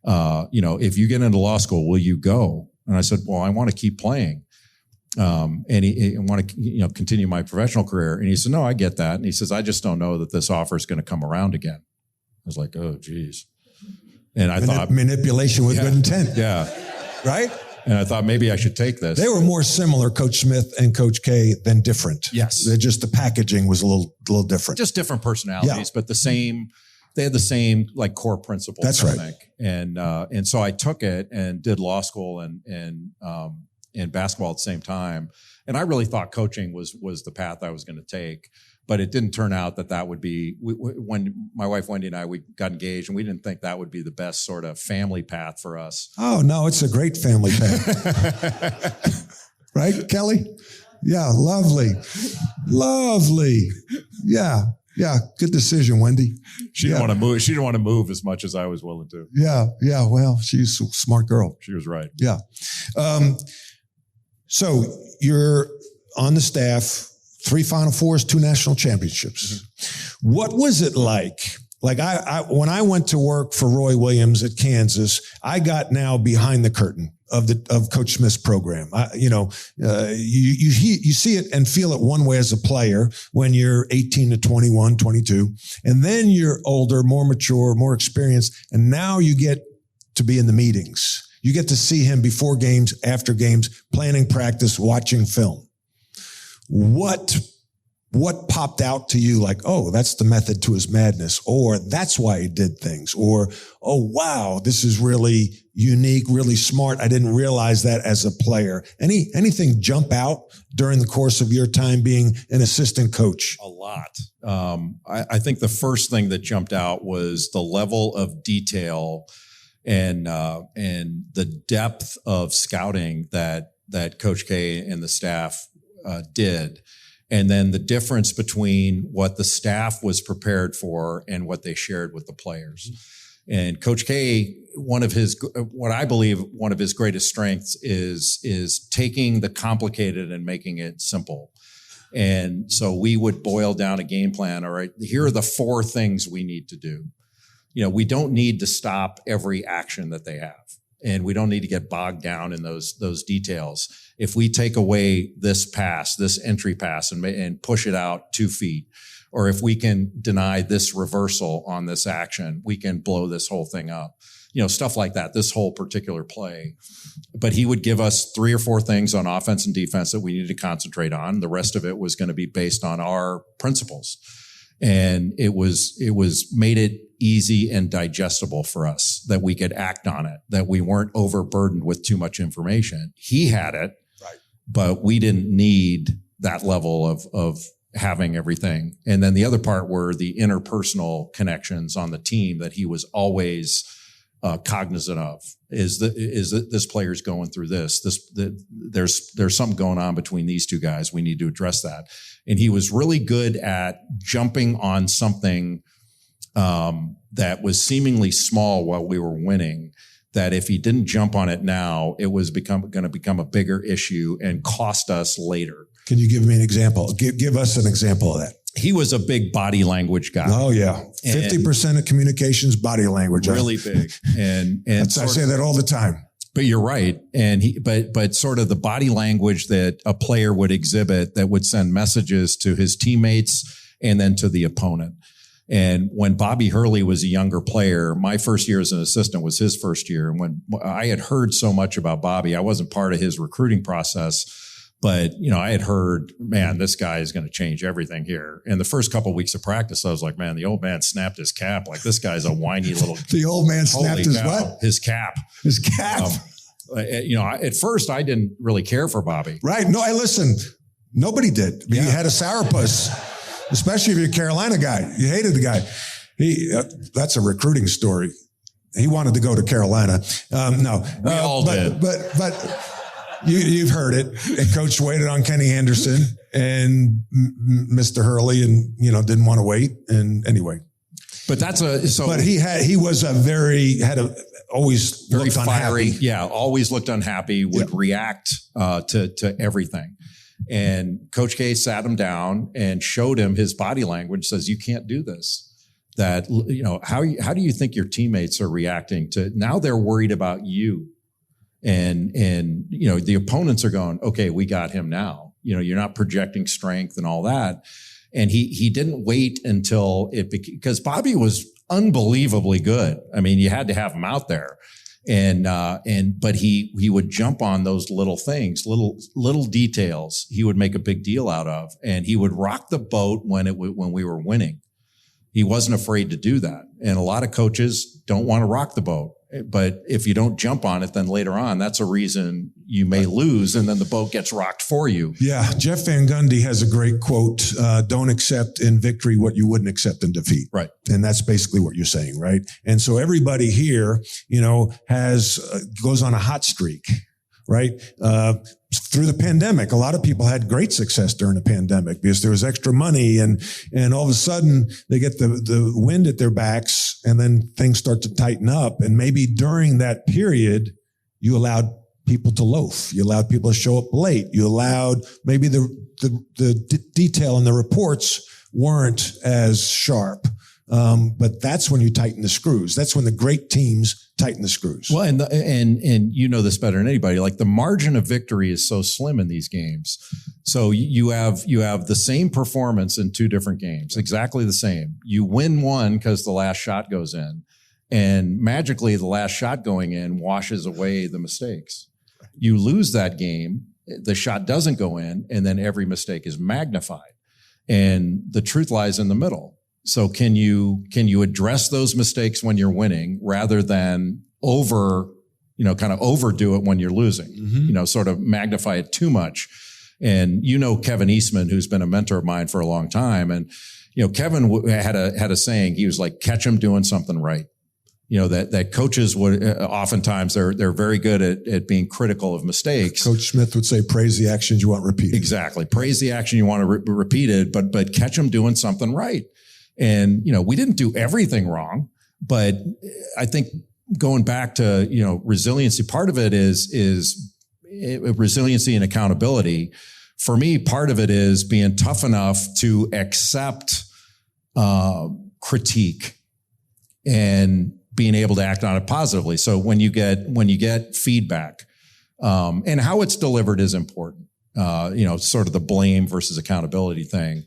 S8: if you get into law school, will you go? And I said, well, I want to keep playing, and I want to continue my professional career. And he said, no, I get that. And he says, I just don't know that this offer is going to come around again. I was like, oh, geez. And I thought
S1: manipulation with good intent.
S8: Yeah.
S1: Right?
S8: And I thought maybe I should take this.
S1: They were more similar, Coach Smith and Coach K, than different.
S8: Yes.
S1: The packaging was a little different.
S8: Just different personalities, but they had the same like core principles.
S1: That's right.
S8: I think. And so I took it and did law school and basketball at the same time. And I really thought coaching was the path I was going to take. But it didn't turn out that would be, when my wife Wendy and I, we got engaged, and we didn't think that would be the best sort of family path for us.
S1: Oh, no, it's a great family path. Right, Kelly? Yeah, lovely. Yeah, good decision, Wendy.
S8: She didn't want to move. She didn't want to move as much as I was willing to.
S1: Yeah, well, she's a smart girl.
S8: She was right.
S1: Yeah. So you're on the staff, 3 Final Fours, 2 national championships. Mm-hmm. What was it like? Like when I went to work for Roy Williams at Kansas, I got now behind the curtain of Coach Smith's program. You see it and feel it one way as a player when you're 18 to 21, 22, and then you're older, more mature, more experienced, and now you get to be in the meetings. You get to see him before games, after games, planning practice, watching film. What popped out to you like, oh, that's the method to his madness, or that's why he did things, or, oh, wow, this is really unique, really smart. I didn't realize that as a player. Anything jump out during the course of your time being an assistant coach?
S8: A lot. I think the first thing that jumped out was the level of detail and the depth of scouting that Coach K and the staff did. And then the difference between what the staff was prepared for and what they shared with the players. And Coach K, what I believe one of his greatest strengths is taking the complicated and making it simple. And so we would boil down a game plan. All right, here are the 4 things we need to do. We don't need to stop every action that they have. And we don't need to get bogged down in those details. If we take away this pass, this entry pass, and push it out 2 feet, or if we can deny this reversal on this action, we can blow this whole thing up. Stuff like that, this whole particular play. But he would give us 3 or 4 things on offense and defense that we needed to concentrate on. The rest of it was going to be based on our principles. And it made it easy and digestible for us, that we could act on it, that we weren't overburdened with too much information. He had it, right, but we didn't need that level of having everything. And then the other part were the interpersonal connections on the team that he was always cognizant of. Is that this player's going through this? There's something going on between these 2 guys. We need to address that. And he was really good at jumping on something that was seemingly small while we were winning, that if he didn't jump on it now, it was going to become a bigger issue and cost us later.
S1: Can you give me an example? Give us an example of that.
S8: He was a big body language guy.
S1: Oh yeah. 50% of communications, body language.
S8: Really big. And
S1: I say that all the time.
S8: But you're right. And but sort of the body language that a player would exhibit that would send messages to his teammates and then to the opponent. And when Bobby Hurley was a younger player, my first year as an assistant was his first year. And when I had heard so much about Bobby, I wasn't part of his recruiting process, but I had heard, man, this guy is going to change everything here. And the first couple of weeks of practice, I was like, man, the old man snapped his cap. Like, this guy's a whiny little.
S1: The old man snapped his what?
S8: His cap.
S1: His cap.
S8: At first I didn't really care for Bobby.
S1: Right. No, listen, nobody did. Yeah. He had a sourpuss. especially if you're a Carolina guy. You hated the guy. That's a recruiting story. He wanted to go to Carolina. No,
S8: we all did.
S1: But you've heard it. And Coach waited on Kenny Anderson and Mr. Hurley, and didn't want to wait. And anyway,
S8: but
S1: But he was always
S8: very
S1: looked
S8: fiery.
S1: unhappy.
S8: Yeah, always looked unhappy. Would react to everything. And Coach K sat him down and showed him his body language. Says, "You can't do this." That, how do you think your teammates are reacting to now? They're worried about you, and the opponents are going, okay, we got him now. You're not projecting strength and all that. And he didn't wait until because Bobby was unbelievably good. I mean, you had to have him out there, but he would jump on those little things, little details. He would make a big deal out of, and he would rock the boat when we were winning. He wasn't afraid to do that. And a lot of coaches don't want to rock the boat. But if you don't jump on it, then later on, that's a reason you may lose, and then the boat gets rocked for you.
S1: Yeah. Jeff Van Gundy has a great quote, don't accept in victory what you wouldn't accept in defeat.
S8: Right.
S1: And that's basically what you're saying, right? And so everybody here, goes on a hot streak, right? Through the pandemic, a lot of people had great success during the pandemic because there was extra money, and all of a sudden they get the wind at their backs, and then things start to tighten up. And maybe during that period, you allowed people to loaf. You allowed people to show up late. You allowed maybe the detail in the reports weren't as sharp. But that's when you tighten the screws. That's when the great teams tighten the screws.
S8: Well, and you know this better than anybody. Like, the margin of victory is so slim in these games. So you have the same performance in two different games, exactly the same. You win one because the last shot goes in, and magically the last shot going in washes away the mistakes. You lose that game, the shot doesn't go in, and then every mistake is magnified. And the truth lies in the middle. So can you address those mistakes when you're winning rather than overdo it when you're losing, sort of magnify it too much. And Kevin Eastman, who's been a mentor of mine for a long time. And, Kevin had a saying. He was like, catch him doing something right. That coaches would oftentimes they're very good at being critical of mistakes.
S1: Coach Smith would say, praise the actions you want repeated.
S8: Exactly. Praise the action you want to repeated, but catch them doing something right. And, we didn't do everything wrong, but I think going back to, resiliency, part of it is resiliency and accountability. For me, part of it is being tough enough to accept critique and being able to act on it positively. So when you get feedback, and how it's delivered is important, sort of the blame versus accountability thing.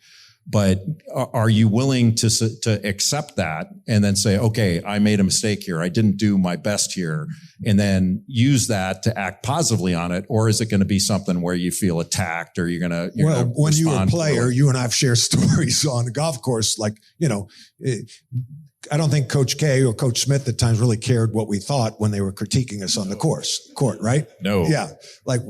S8: But are you willing to accept that and then say, okay, I made a mistake here. I didn't do my best here, and then use that to act positively on it? Or is it going to be something where you feel attacked, or you're going to,
S1: when you were a player, you and I have shared stories on the golf course. Like, I don't think Coach K or Coach Smith at times really cared what we thought when they were critiquing us on the court, right?
S8: No.
S1: Yeah. Like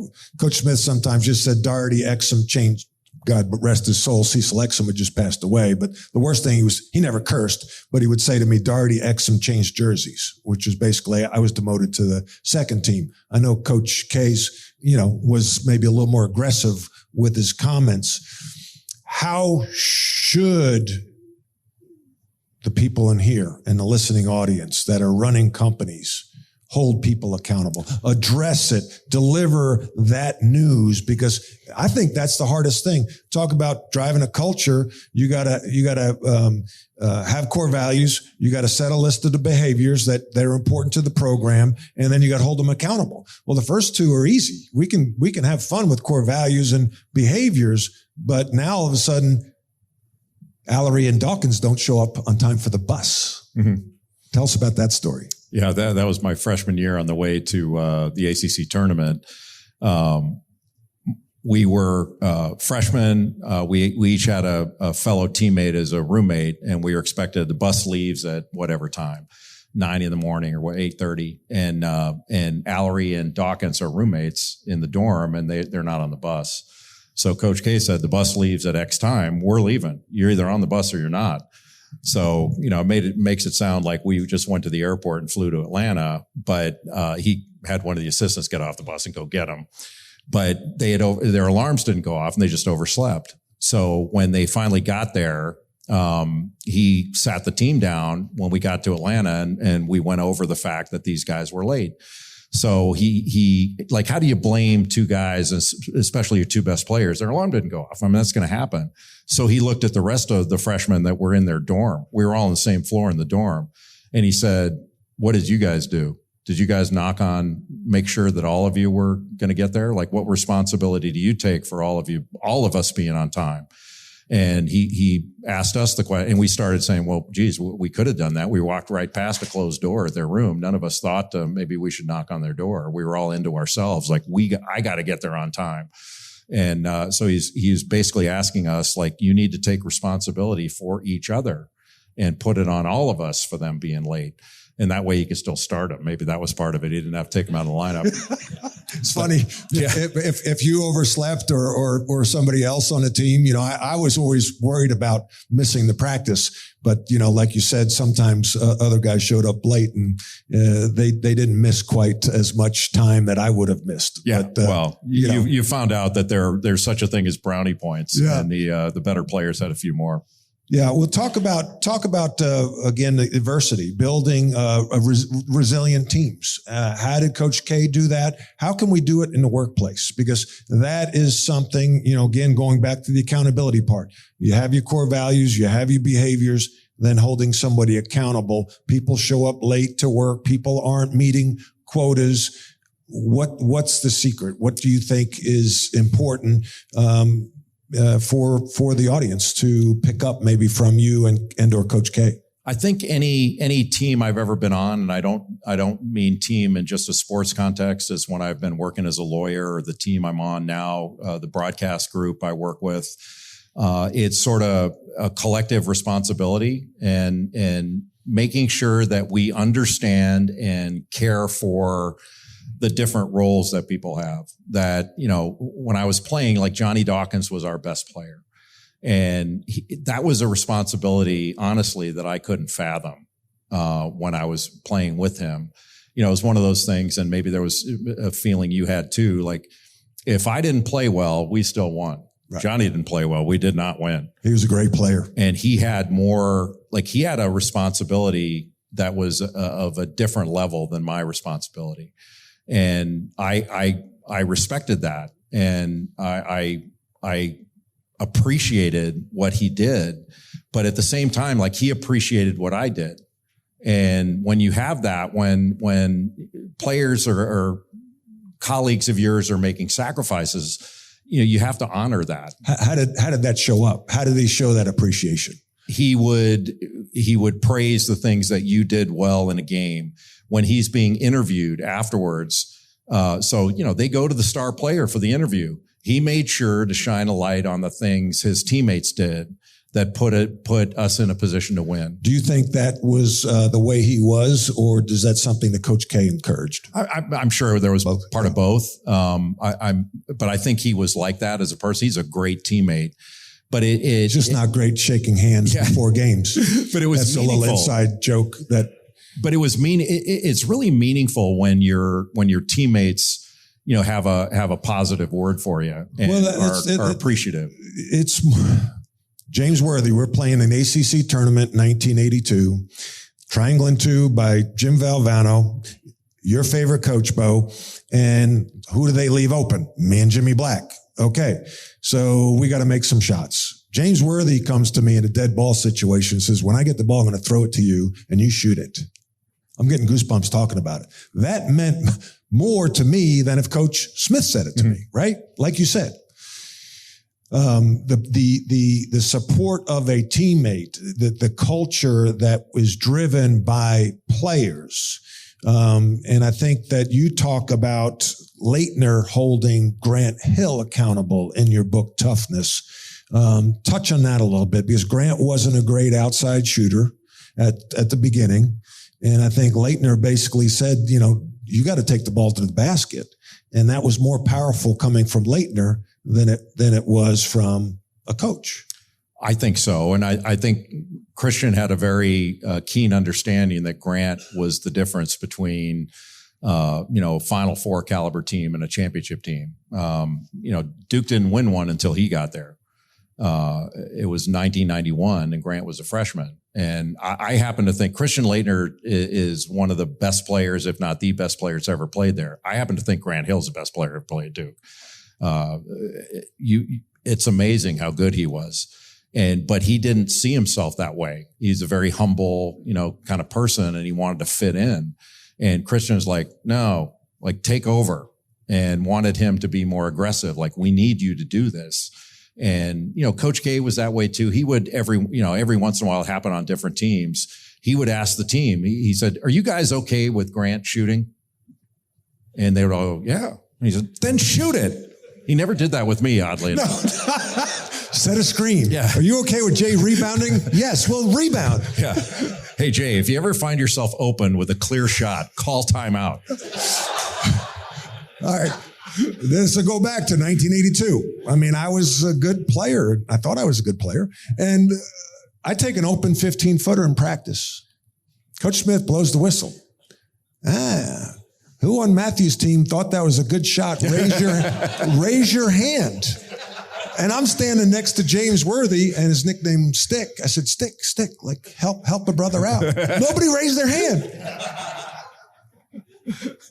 S1: Coach Smith sometimes just said, Doherty, Exum changed. God rest his soul, Cecil Exum had just passed away. But the worst thing, he never cursed, but he would say to me, Doherty, Exum changed jerseys, which is basically, I was demoted to the second team. I know Coach K's, was maybe a little more aggressive with his comments. How should the people in here and the listening audience that are running companies hold people accountable, address it, deliver that news? Because I think that's the hardest thing. Talk about driving a culture. You gotta have core values. You gotta set a list of the behaviors that are important to the program, and then you gotta hold them accountable. Well, the first two are easy. We can have fun with core values and behaviors, but now all of a sudden, Allery and Dawkins don't show up on time for the bus. Mm-hmm. Tell us about that story.
S8: Yeah, that was my freshman year on the way to the ACC tournament. We were freshmen. We each had a fellow teammate as a roommate, and we were expected. The bus leaves at whatever time, 9 a.m. or 8:30, and Allery and Dawkins are roommates in the dorm, and they're not on the bus. So Coach K said, the bus leaves at X time. We're leaving. You're either on the bus or you're not. So, it makes it sound like we just went to the airport and flew to Atlanta, but he had one of the assistants get off the bus and go get him. But their alarms didn't go off and they just overslept. So when they finally got there, he sat the team down when we got to Atlanta and we went over the fact that these guys were late. So he like, how do you blame two guys, especially your two best players? Their alarm didn't go off. I mean, that's going to happen. So he looked at the rest of the freshmen that were in their dorm. We were all on the same floor in the dorm. And he said, what did you guys do? Did you guys make sure that all of you were going to get there? Like, what responsibility do you take for all of us being on time? And he asked us the question, and we started saying, well, geez, we could have done that. We walked right past a closed door at their room. None of us thought maybe we should knock on their door. We were all into ourselves. Like, I got to get there on time. And so he's basically asking us, like, you need to take responsibility for each other and put it on all of us for them being late. And that way you can still start them. Maybe that was part of it. He didn't have to take them out of the lineup.
S1: It's funny. Yeah. If you overslept or somebody else on the team, I was always worried about missing the practice. But, like you said, sometimes other guys showed up late and they didn't miss quite as much time that I would have missed.
S8: Yeah.
S1: But,
S8: you found out that there's such a thing as brownie points.
S1: Yeah.
S8: And the better players had a few more.
S1: Yeah, we'll talk about again, the adversity, building resilient teams. How did Coach K do that? How can we do it in the workplace? Because that is something, again, going back to the accountability part. You have your core values, you have your behaviors, then holding somebody accountable. People show up late to work. People aren't meeting quotas. What's the secret? What do you think is important? For the audience to pick up maybe from you and or Coach K?
S8: I think any team I've ever been on, and I don't mean team in just a sports context, is when I've been working as a lawyer, or the team I'm on now, the broadcast group I work with. It's sort of a collective responsibility and making sure that we understand and care for the different roles that people have. That, when I was playing, like Johnny Dawkins was our best player. And that was a responsibility, honestly, that I couldn't fathom when I was playing with him. It was one of those things, and maybe there was a feeling you had too, like, if I didn't play well, we still won. Right. Johnny didn't play well, we did not win.
S1: He was a great player.
S8: And he had he had a responsibility that was of a different level than my responsibility. And I respected that, and I appreciated what he did, but at the same time, like, he appreciated what I did. And when you have that, when players or colleagues of yours are making sacrifices, you have to honor that.
S1: How did that show up? How did he show that appreciation?
S8: He would praise the things that you did well in a game. When he's being interviewed afterwards, they go to the star player for the interview. He made sure to shine a light on the things his teammates did that put us in a position to win. Do
S1: you think that was the way he was, or is that something that Coach K encouraged?
S8: I'm sure there was part of both. But I think he was like that as a person. He's a great teammate. But it's
S1: just not great shaking hands before games.
S8: But it was
S1: That's
S8: meaningful.
S1: A little inside joke that.
S8: But it was it's really meaningful when your teammates, have a positive word for you and are appreciative.
S1: It's James Worthy. We're playing an ACC tournament, 1982, Triangle and Two by Jim Valvano, your favorite coach, Bo. And who do they leave open? Me and Jimmy Black. Okay. So we got to make some shots. James Worthy comes to me in a dead ball situation and says, when I get the ball, I'm going to throw it to you and you shoot it. I'm getting goosebumps talking about it. That meant more to me than if Coach Smith said it to me, right? Like you said, the support of a teammate, the culture that was driven by players. And I think that you talk about Leitner holding Grant Hill accountable in your book, Toughness. Touch on that a little bit, because Grant wasn't a great outside shooter at the beginning. And I think Leitner basically said, you got to take the ball to the basket. And that was more powerful coming from Leitner than it was from a coach.
S8: I think so. And I think Christian had a very keen understanding that Grant was the difference between, Final Four caliber team and a championship team. Duke didn't win one until he got there. It was 1991 and Grant was a freshman. And I happen to think Christian Laettner is one of the best players, if not the best players ever played there. I happen to think Grant Hill's the best player ever played at Duke. It's amazing how good he was. But he didn't see himself that way. He's a very humble, kind of person, and he wanted to fit in. And Christian was like, no, like take over, and wanted him to be more aggressive. Like, we need you to do this. And, Coach K was that way too. He would every once in a while, it happened on different teams. He would ask the team, he said, are you guys okay with Grant shooting? And they would all go, yeah. And he said, then shoot it. He never did that with me, oddly enough.
S1: Set a screen.
S8: Yeah.
S1: Are you okay with Jay rebounding? Yes, we'll rebound.
S8: Yeah. Hey, Jay, if you ever find yourself open with a clear shot, call timeout.
S1: All right. This will go back to 1982. I mean, I was a good player. I thought I was a good player. And I take an open 15-footer in practice. Coach Smith blows the whistle. Who on Matthew's team thought that was a good shot? Raise your hand. And I'm standing next to James Worthy and his nickname Stick. I said, Stick, like help the brother out. Nobody raised their hand.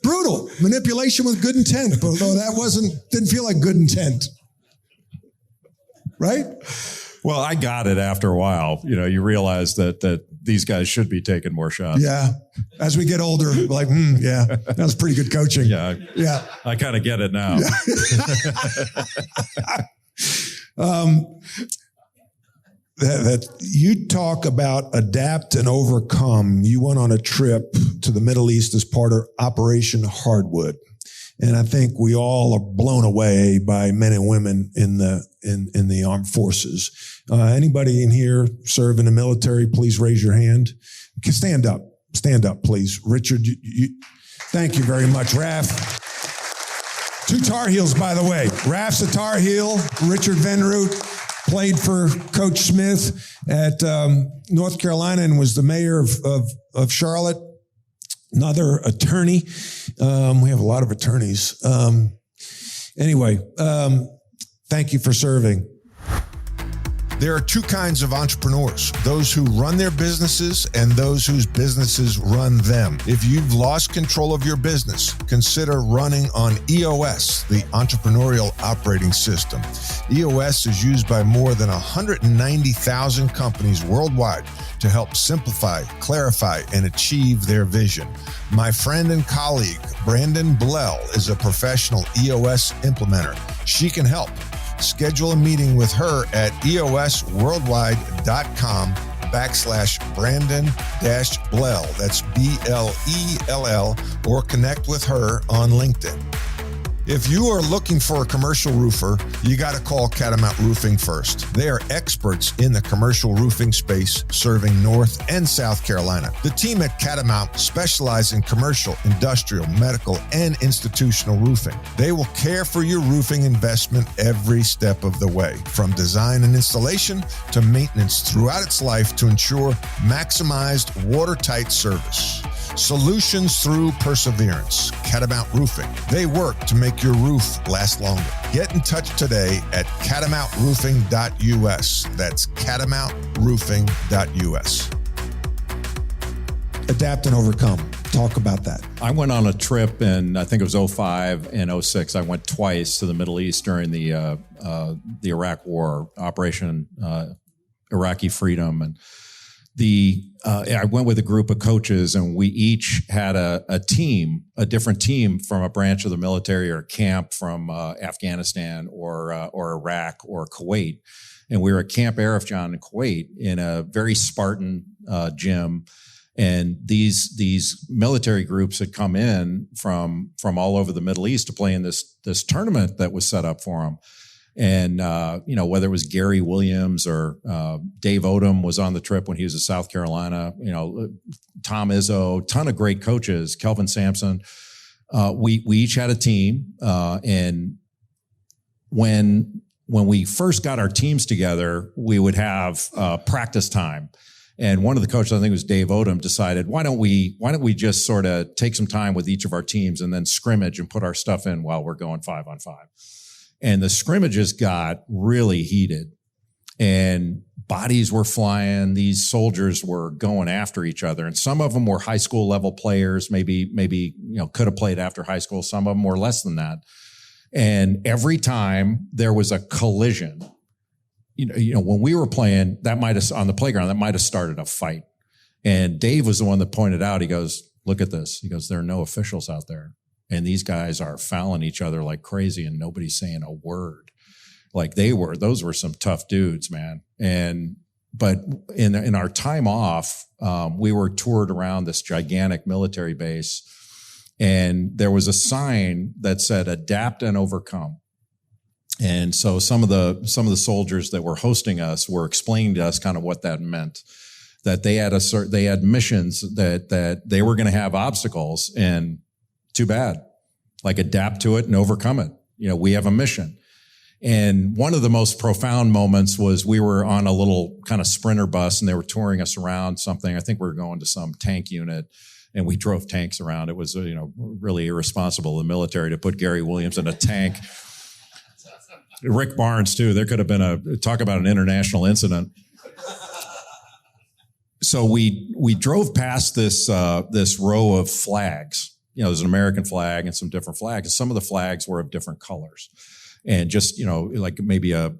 S1: Brutal manipulation with good intent, although that didn't feel like good intent. Right?
S8: Well, I got it after a while. You realize that these guys should be taking more shots.
S1: Yeah. As we get older, like, yeah, that was pretty good coaching.
S8: Yeah. I kind of get it now.
S1: That you talk about adapt and overcome. You went on a trip to the Middle East as part of Operation Hardwood. And I think we all are blown away by men and women in the armed forces. Anybody in here serve in the military, please raise your hand. Stand up, please. Richard, thank you very much. Raph. 2 Tar Heels, by the way. Raph's a Tar Heel. Richard Venroot played for Coach Smith at North Carolina and was the mayor of Charlotte. Another attorney. We have a lot of attorneys. Anyway, thank you for serving. There are 2 kinds of entrepreneurs, those who run their businesses and those whose businesses run them. If you've lost control of your business, consider running on EOS, the Entrepreneurial Operating System. EOS is used by more than 190,000 companies worldwide to help simplify, clarify, and achieve their vision. My friend and colleague, Brandon Blell, is a professional EOS implementer. She can help. Schedule a meeting with her at eosworldwide.com/Brandon-Blell. That's BLELL, or connect with her on LinkedIn. If you are looking for a commercial roofer, you got to call Catamount Roofing first. They are experts in the commercial roofing space, serving North and South Carolina. The team at Catamount specialize in commercial, industrial, medical, and institutional roofing. They will care for your roofing investment every step of the way, from design and installation to maintenance throughout its life to ensure maximized watertight service. Solutions through perseverance. Catamount Roofing. They work to make your roof last longer. Get in touch today at catamountroofing.us. That's catamountroofing.us. Adapt and overcome. Talk about that.
S8: I went on a trip in, I think it was 2005 and 2006. I went twice to the Middle East during the Iraq War, Operation Iraqi Freedom. And I went with a group of coaches, and we each had a team, a different team from a branch of the military or a camp from Afghanistan or Iraq or Kuwait. And we were at Camp Arifjan in Kuwait in a very Spartan gym. And these military groups had come in from all over the Middle East to play in this tournament that was set up for them. And, whether it was Gary Williams or Dave Odom was on the trip when he was in South Carolina, Tom Izzo, ton of great coaches, Kelvin Sampson. We each had a team, and when we first got our teams together, we would have practice time. And one of the coaches, I think it was Dave Odom, decided, why don't we just sort of take some time with each of our teams and then scrimmage and put our stuff in while we're going 5-on-5. And the scrimmages got really heated and bodies were flying. These soldiers were going after each other. And some of them were high school level players, maybe, could have played after high school. Some of them were less than that. And every time there was a collision, when we were playing, on the playground, that might have started a fight. And Dave was the one that pointed out, he goes, look at this. He goes, there are no officials out there. And these guys are fouling each other like crazy and nobody's saying a word. Like those were some tough dudes, man. But in our time off, we were toured around this gigantic military base and there was a sign that said, adapt and overcome. And so some of the soldiers that were hosting us were explaining to us kind of what that meant, that they had missions that they were going to have obstacles and too bad, like adapt to it and overcome it. We have a mission. And one of the most profound moments was we were on a little kind of sprinter bus and they were touring us around something. I think we were going to some tank unit and we drove tanks around. It was, really irresponsible of the military to put Gary Williams in a tank. Rick Barnes too. There could have been talk about an international incident. So we drove past this row of flags. There's an American flag and some different flags. And some of the flags were of different colors. And just, like maybe a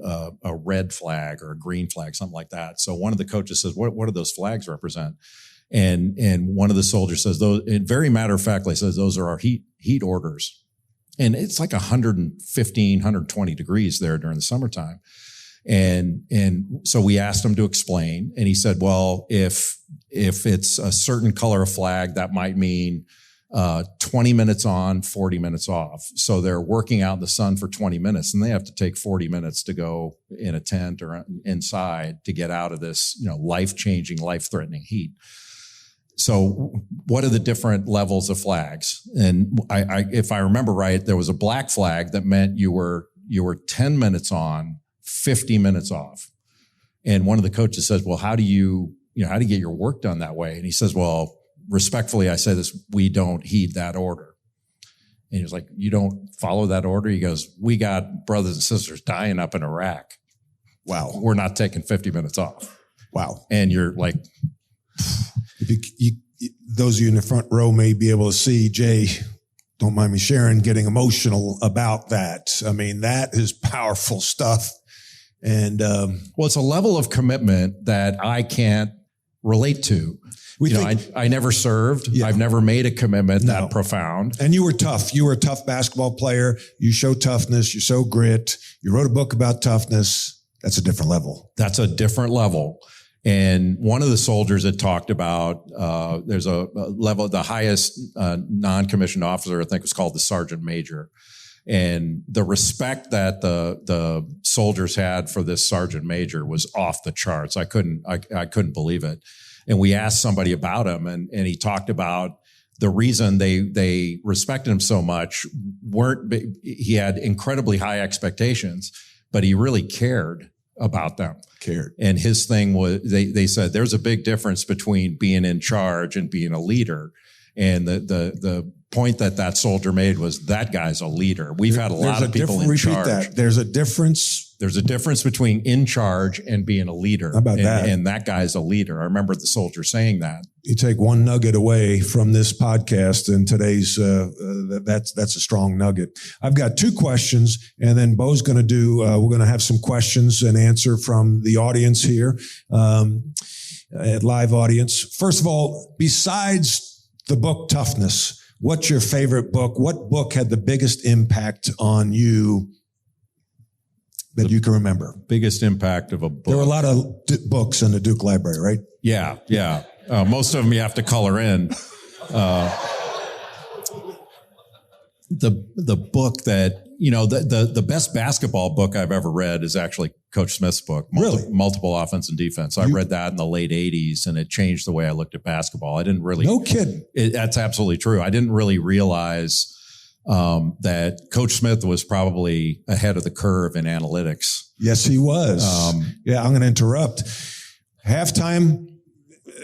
S8: red flag or a green flag, something like that. So one of the coaches says, what do those flags represent? And one of the soldiers says, those, and very matter of factly says, those are our heat orders. And it's like 115, 120 degrees there during the summertime. And so we asked him to explain. And he said, well, if it's a certain color of flag, that might mean 20 minutes on, 40 minutes off. So they're working out in the sun for 20 minutes and they have to take 40 minutes to go in a tent or inside to get out of this, life-changing, life-threatening heat. So what are the different levels of flags? And if I remember right, there was a black flag that meant you were 10 minutes on, 50 minutes off. And one of the coaches says, well, how do you get your work done that way? And he says, well, respectfully, I say this, we don't heed that order. And he was like, you don't follow that order? He goes, we got brothers and sisters dying up in Iraq.
S1: Wow.
S8: We're not taking 50 minutes off.
S1: Wow.
S8: And you're like,
S1: those of you in the front row may be able to see Jay, don't mind me sharing, getting emotional about that. I mean, that is powerful stuff. And,
S8: well, it's a level of commitment that I can't relate to. I never served. Yeah. I've never made a commitment that profound.
S1: And you were tough. You were a tough basketball player. You show toughness. You show grit. You wrote a book about toughness. That's a different level.
S8: That's a different level. And one of the soldiers had talked about, there's a level, the highest non-commissioned officer, I think was called the sergeant major. And the respect that the soldiers had for this sergeant major was off the charts. I couldn't believe it. And we asked somebody about him and he talked about the reason they respected him so much he had incredibly high expectations, but he really cared about them.
S1: Cared.
S8: And his thing was, they said there's a big difference between being in charge and being a leader. And the point that soldier made was that guy's a leader. We've had a lot of people in charge.
S1: Repeat that. There's a difference.
S8: There's a difference between in charge and being a leader.
S1: How about that?
S8: And that guy's a leader. I remember the soldier saying that.
S1: You take one nugget away from this podcast and today's, that's a strong nugget. I've got two questions and then Bo's going to do, we're going to have some questions and answer from the audience here, at live audience. First of all, besides the book Toughness, what's your favorite book? What book had the biggest impact on you that you can remember?
S8: Biggest impact of a book.
S1: There were a lot of books in the Duke Library, right?
S8: Yeah. Most of them you have to color in. The book that, the best basketball book I've ever read is actually Coach Smith's book, Multiple Offense and Defense. I read that in the late 80s and it changed the way I looked at basketball. I didn't really.
S1: No kidding.
S8: That's absolutely true. I didn't really realize that Coach Smith was probably ahead of the curve in analytics.
S1: Yes, he was. Yeah, I'm going to interrupt. Halftime,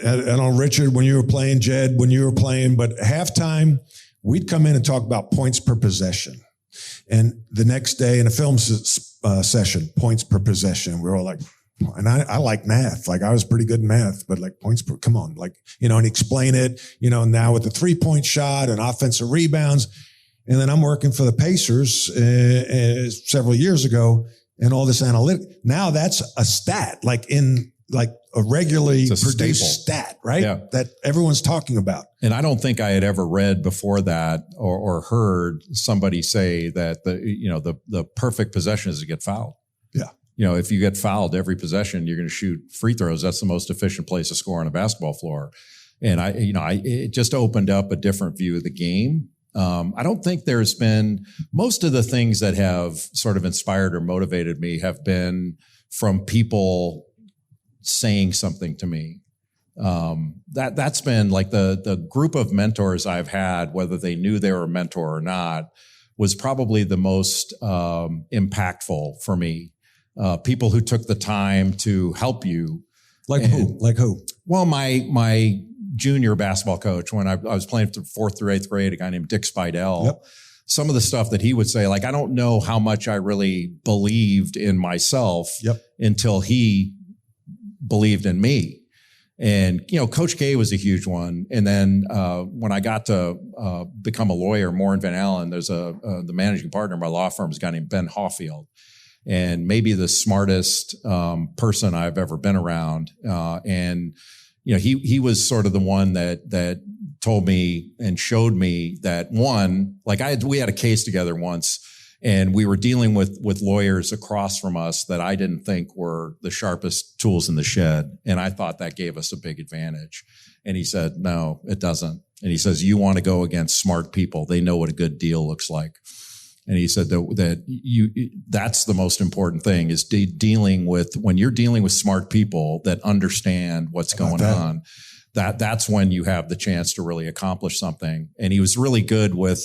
S1: I don't know, Richard, when you were playing, Jed, when you were playing, but halftime, we'd come in and talk about points per possession. And the next day in a film session, points per possession, we're all like, and I like math. Like I was pretty good in math, but like points per, come on, like, and explain it, now with the 3-point shot and offensive rebounds. And then I'm working for the Pacers several years ago and all this analytic. Now that's a stat, like a regularly produced stat, right? Yeah. That everyone's talking about.
S8: And I don't think I had ever read before that or heard somebody say that the perfect possession is to get fouled.
S1: Yeah.
S8: If you get fouled every possession, you're going to shoot free throws. That's the most efficient place to score on a basketball floor. And it just opened up a different view of the game. I don't think there's been, most of the things that have sort of inspired or motivated me have been from people saying something to me. That's been like the group of mentors I've had, whether they knew they were a mentor or not, was probably the most impactful for me. People who took the time to help you.
S1: Like who?
S8: Well, my junior basketball coach, when I was playing from 4th through 8th grade, a guy named Dick Spidell.
S1: Yep.
S8: Some of the stuff that he would say, like, I don't know how much I really believed in myself until he believed in me. And, Coach K was a huge one. And then when I got to become a lawyer, Moore & Van Allen, there's the managing partner of my law firm is a guy named Ben Hawfield. And maybe the smartest person I've ever been around. He was sort of the one that told me and showed me that we had a case together once, and we were dealing with lawyers across from us that I didn't think were the sharpest tools in the shed. And I thought that gave us a big advantage. And he said, no, it doesn't. And he says, you want to go against smart people. They know what a good deal looks like. And he said that's the most important thing is when you're dealing with smart people that understand what's going on, that's when you have the chance to really accomplish something. And he was really good with,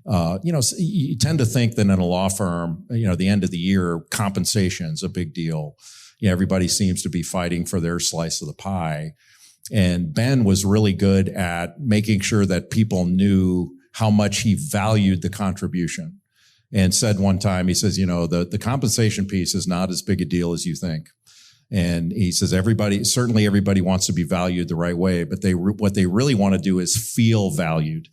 S8: you tend to think that in a law firm, the end of the year, compensation's a big deal. Everybody seems to be fighting for their slice of the pie. And Ben was really good at making sure that people knew how much he valued the contribution. And said one time, he says, the compensation piece is not as big a deal as you think. And he says, everybody wants to be valued the right way, but what they really want to do is feel valued.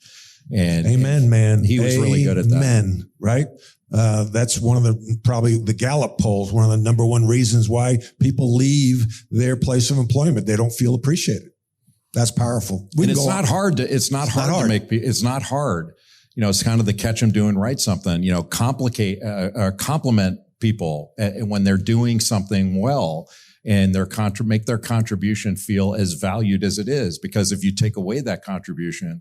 S8: And
S1: amen, man.
S8: He was really good at that.
S1: Amen, right? That's one of probably the Gallup polls, one of the number one reasons why people leave their place of employment. They don't feel appreciated. That's powerful.
S8: It's not hard. It's not hard. It's kind of the catch them doing right something, compliment people when they're doing something well and make their contribution feel as valued as it is. Because if you take away that contribution,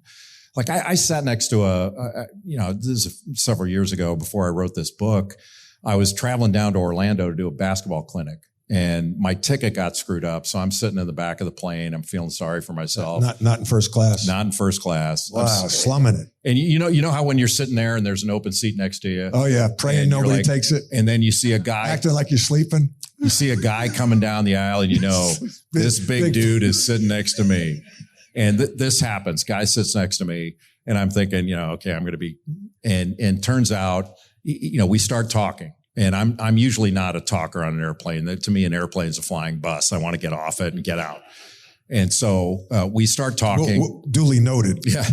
S8: like I sat next to this is several years ago before I wrote this book, I was traveling down to Orlando to do a basketball clinic. And my ticket got screwed up. So I'm sitting in the back of the plane. I'm feeling sorry for myself.
S1: Not in first class.
S8: Not in first class.
S1: Wow, slumming it.
S8: And you know how when you're sitting there and there's an open seat next to you.
S1: Oh yeah. Praying nobody takes it.
S8: And then you see a guy.
S1: Acting like you're sleeping.
S8: You see a guy coming down the aisle and this big dude is sitting next to me. And this happens. Guy sits next to me and I'm thinking, okay, I'm going to be, and turns out, we start talking. And I'm usually not a talker on an airplane. To me, an airplane is a flying bus. I want to get off it and get out. And so we start talking.
S1: Duly noted.
S8: Yeah.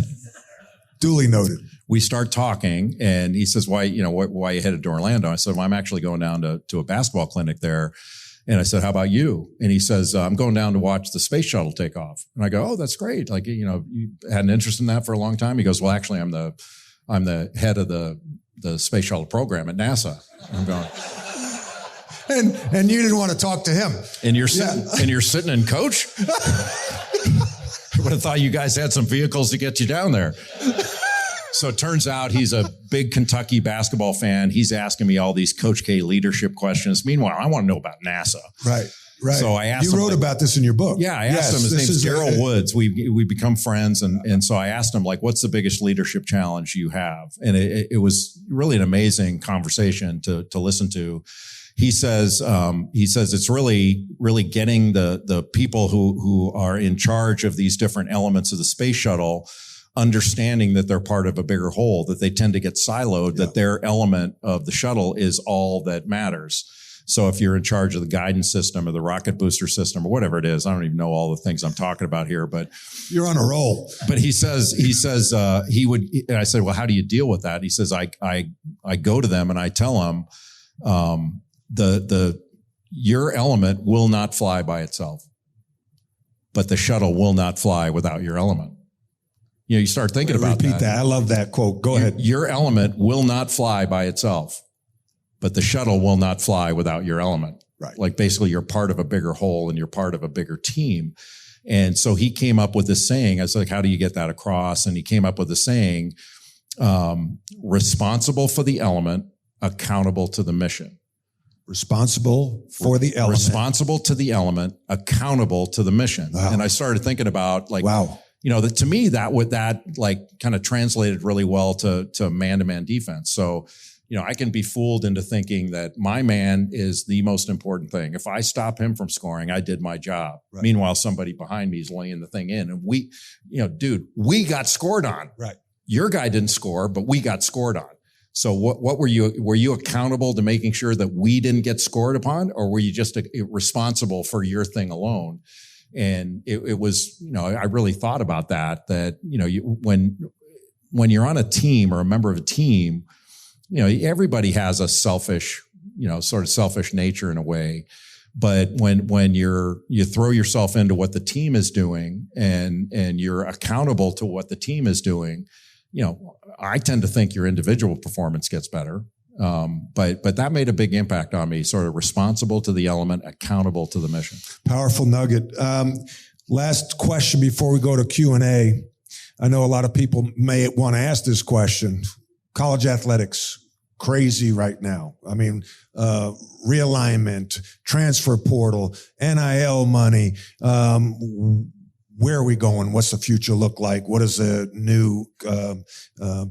S1: Duly noted.
S8: We start talking, and he says, why you headed to Orlando? I said, well, I'm actually going down to a basketball clinic there. And I said, how about you? And he says, I'm going down to watch the space shuttle take off. And I go, oh, that's great. Like, you had an interest in that for a long time. He goes, well, actually, I'm the head of the space shuttle program at NASA. I'm going,
S1: and you didn't want to talk to him.
S8: And you're sitting in coach? I would have thought you guys had some vehicles to get you down there. So it turns out he's a big Kentucky basketball fan. He's asking me all these Coach K leadership questions. Meanwhile, I want to know about NASA.
S1: Right. Right.
S8: So I asked him.
S1: You wrote about this in your book.
S8: Yeah, I asked him. His name's Daryl Woods. We become friends, and so I asked him, like, what's the biggest leadership challenge you have? And it was really an amazing conversation to listen to. He says it's really getting the people who are in charge of these different elements of the space shuttle, understanding that they're part of a bigger whole, that they tend to get siloed, that their element of the shuttle is all that matters. So if you're in charge of the guidance system or the rocket booster system or whatever it is, I don't even know all the things I'm talking about here, but
S1: you're on a roll.
S8: But he says he would, and I said, well, how do you deal with that? He says, I go to them and I tell them, your element will not fly by itself, but the shuttle will not fly without your element. You start thinking about that.
S1: Repeat that. I love that quote. Go ahead.
S8: Your element will not fly by itself, but the shuttle will not fly without your element.
S1: Right.
S8: Like basically you're part of a bigger whole and you're part of a bigger team. And so he came up with this saying. I was like, how do you get that across? And he came up with the saying, responsible for the element, accountable to the mission.
S1: Responsible for the element.
S8: Responsible to the element, accountable to the mission.
S1: Wow.
S8: And I started thinking about
S1: wow.
S8: To me, that kind of translated really well to man-to-man defense. So, I can be fooled into thinking that my man is the most important thing. If I stop him from scoring, I did my job. Right. Meanwhile, somebody behind me is laying the thing in. And we got scored on.
S1: Right.
S8: Your guy didn't score, but we got scored on. So what were you accountable to making sure that we didn't get scored upon, or were you just responsible for your thing alone? And it was, I really thought about that, when you're on a team or a member of a team, everybody has a selfish, sort of selfish nature in a way. But when you throw yourself into what the team is doing and you're accountable to what the team is doing, I tend to think your individual performance gets better. But that made a big impact on me, sort of responsible to the element, accountable to the mission.
S1: Powerful nugget. Last question before we go to Q&A. I know a lot of people may want to ask this question. College athletics, crazy right now. I mean, realignment, transfer portal, NIL money. Where are we going? What's the future look like? What is the new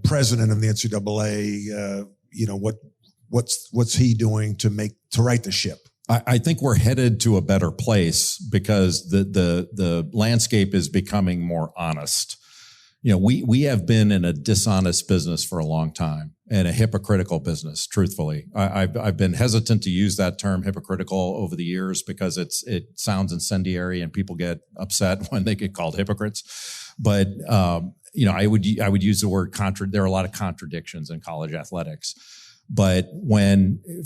S1: president of the NCAA? What's he doing to right the ship?
S8: I think we're headed to a better place because the landscape is becoming more honest. We have been in a dishonest business for a long time and a hypocritical business, truthfully. I've been hesitant to use that term hypocritical over the years because it sounds incendiary and people get upset when they get called hypocrites. But, I would use the word there are a lot of contradictions in college athletics. But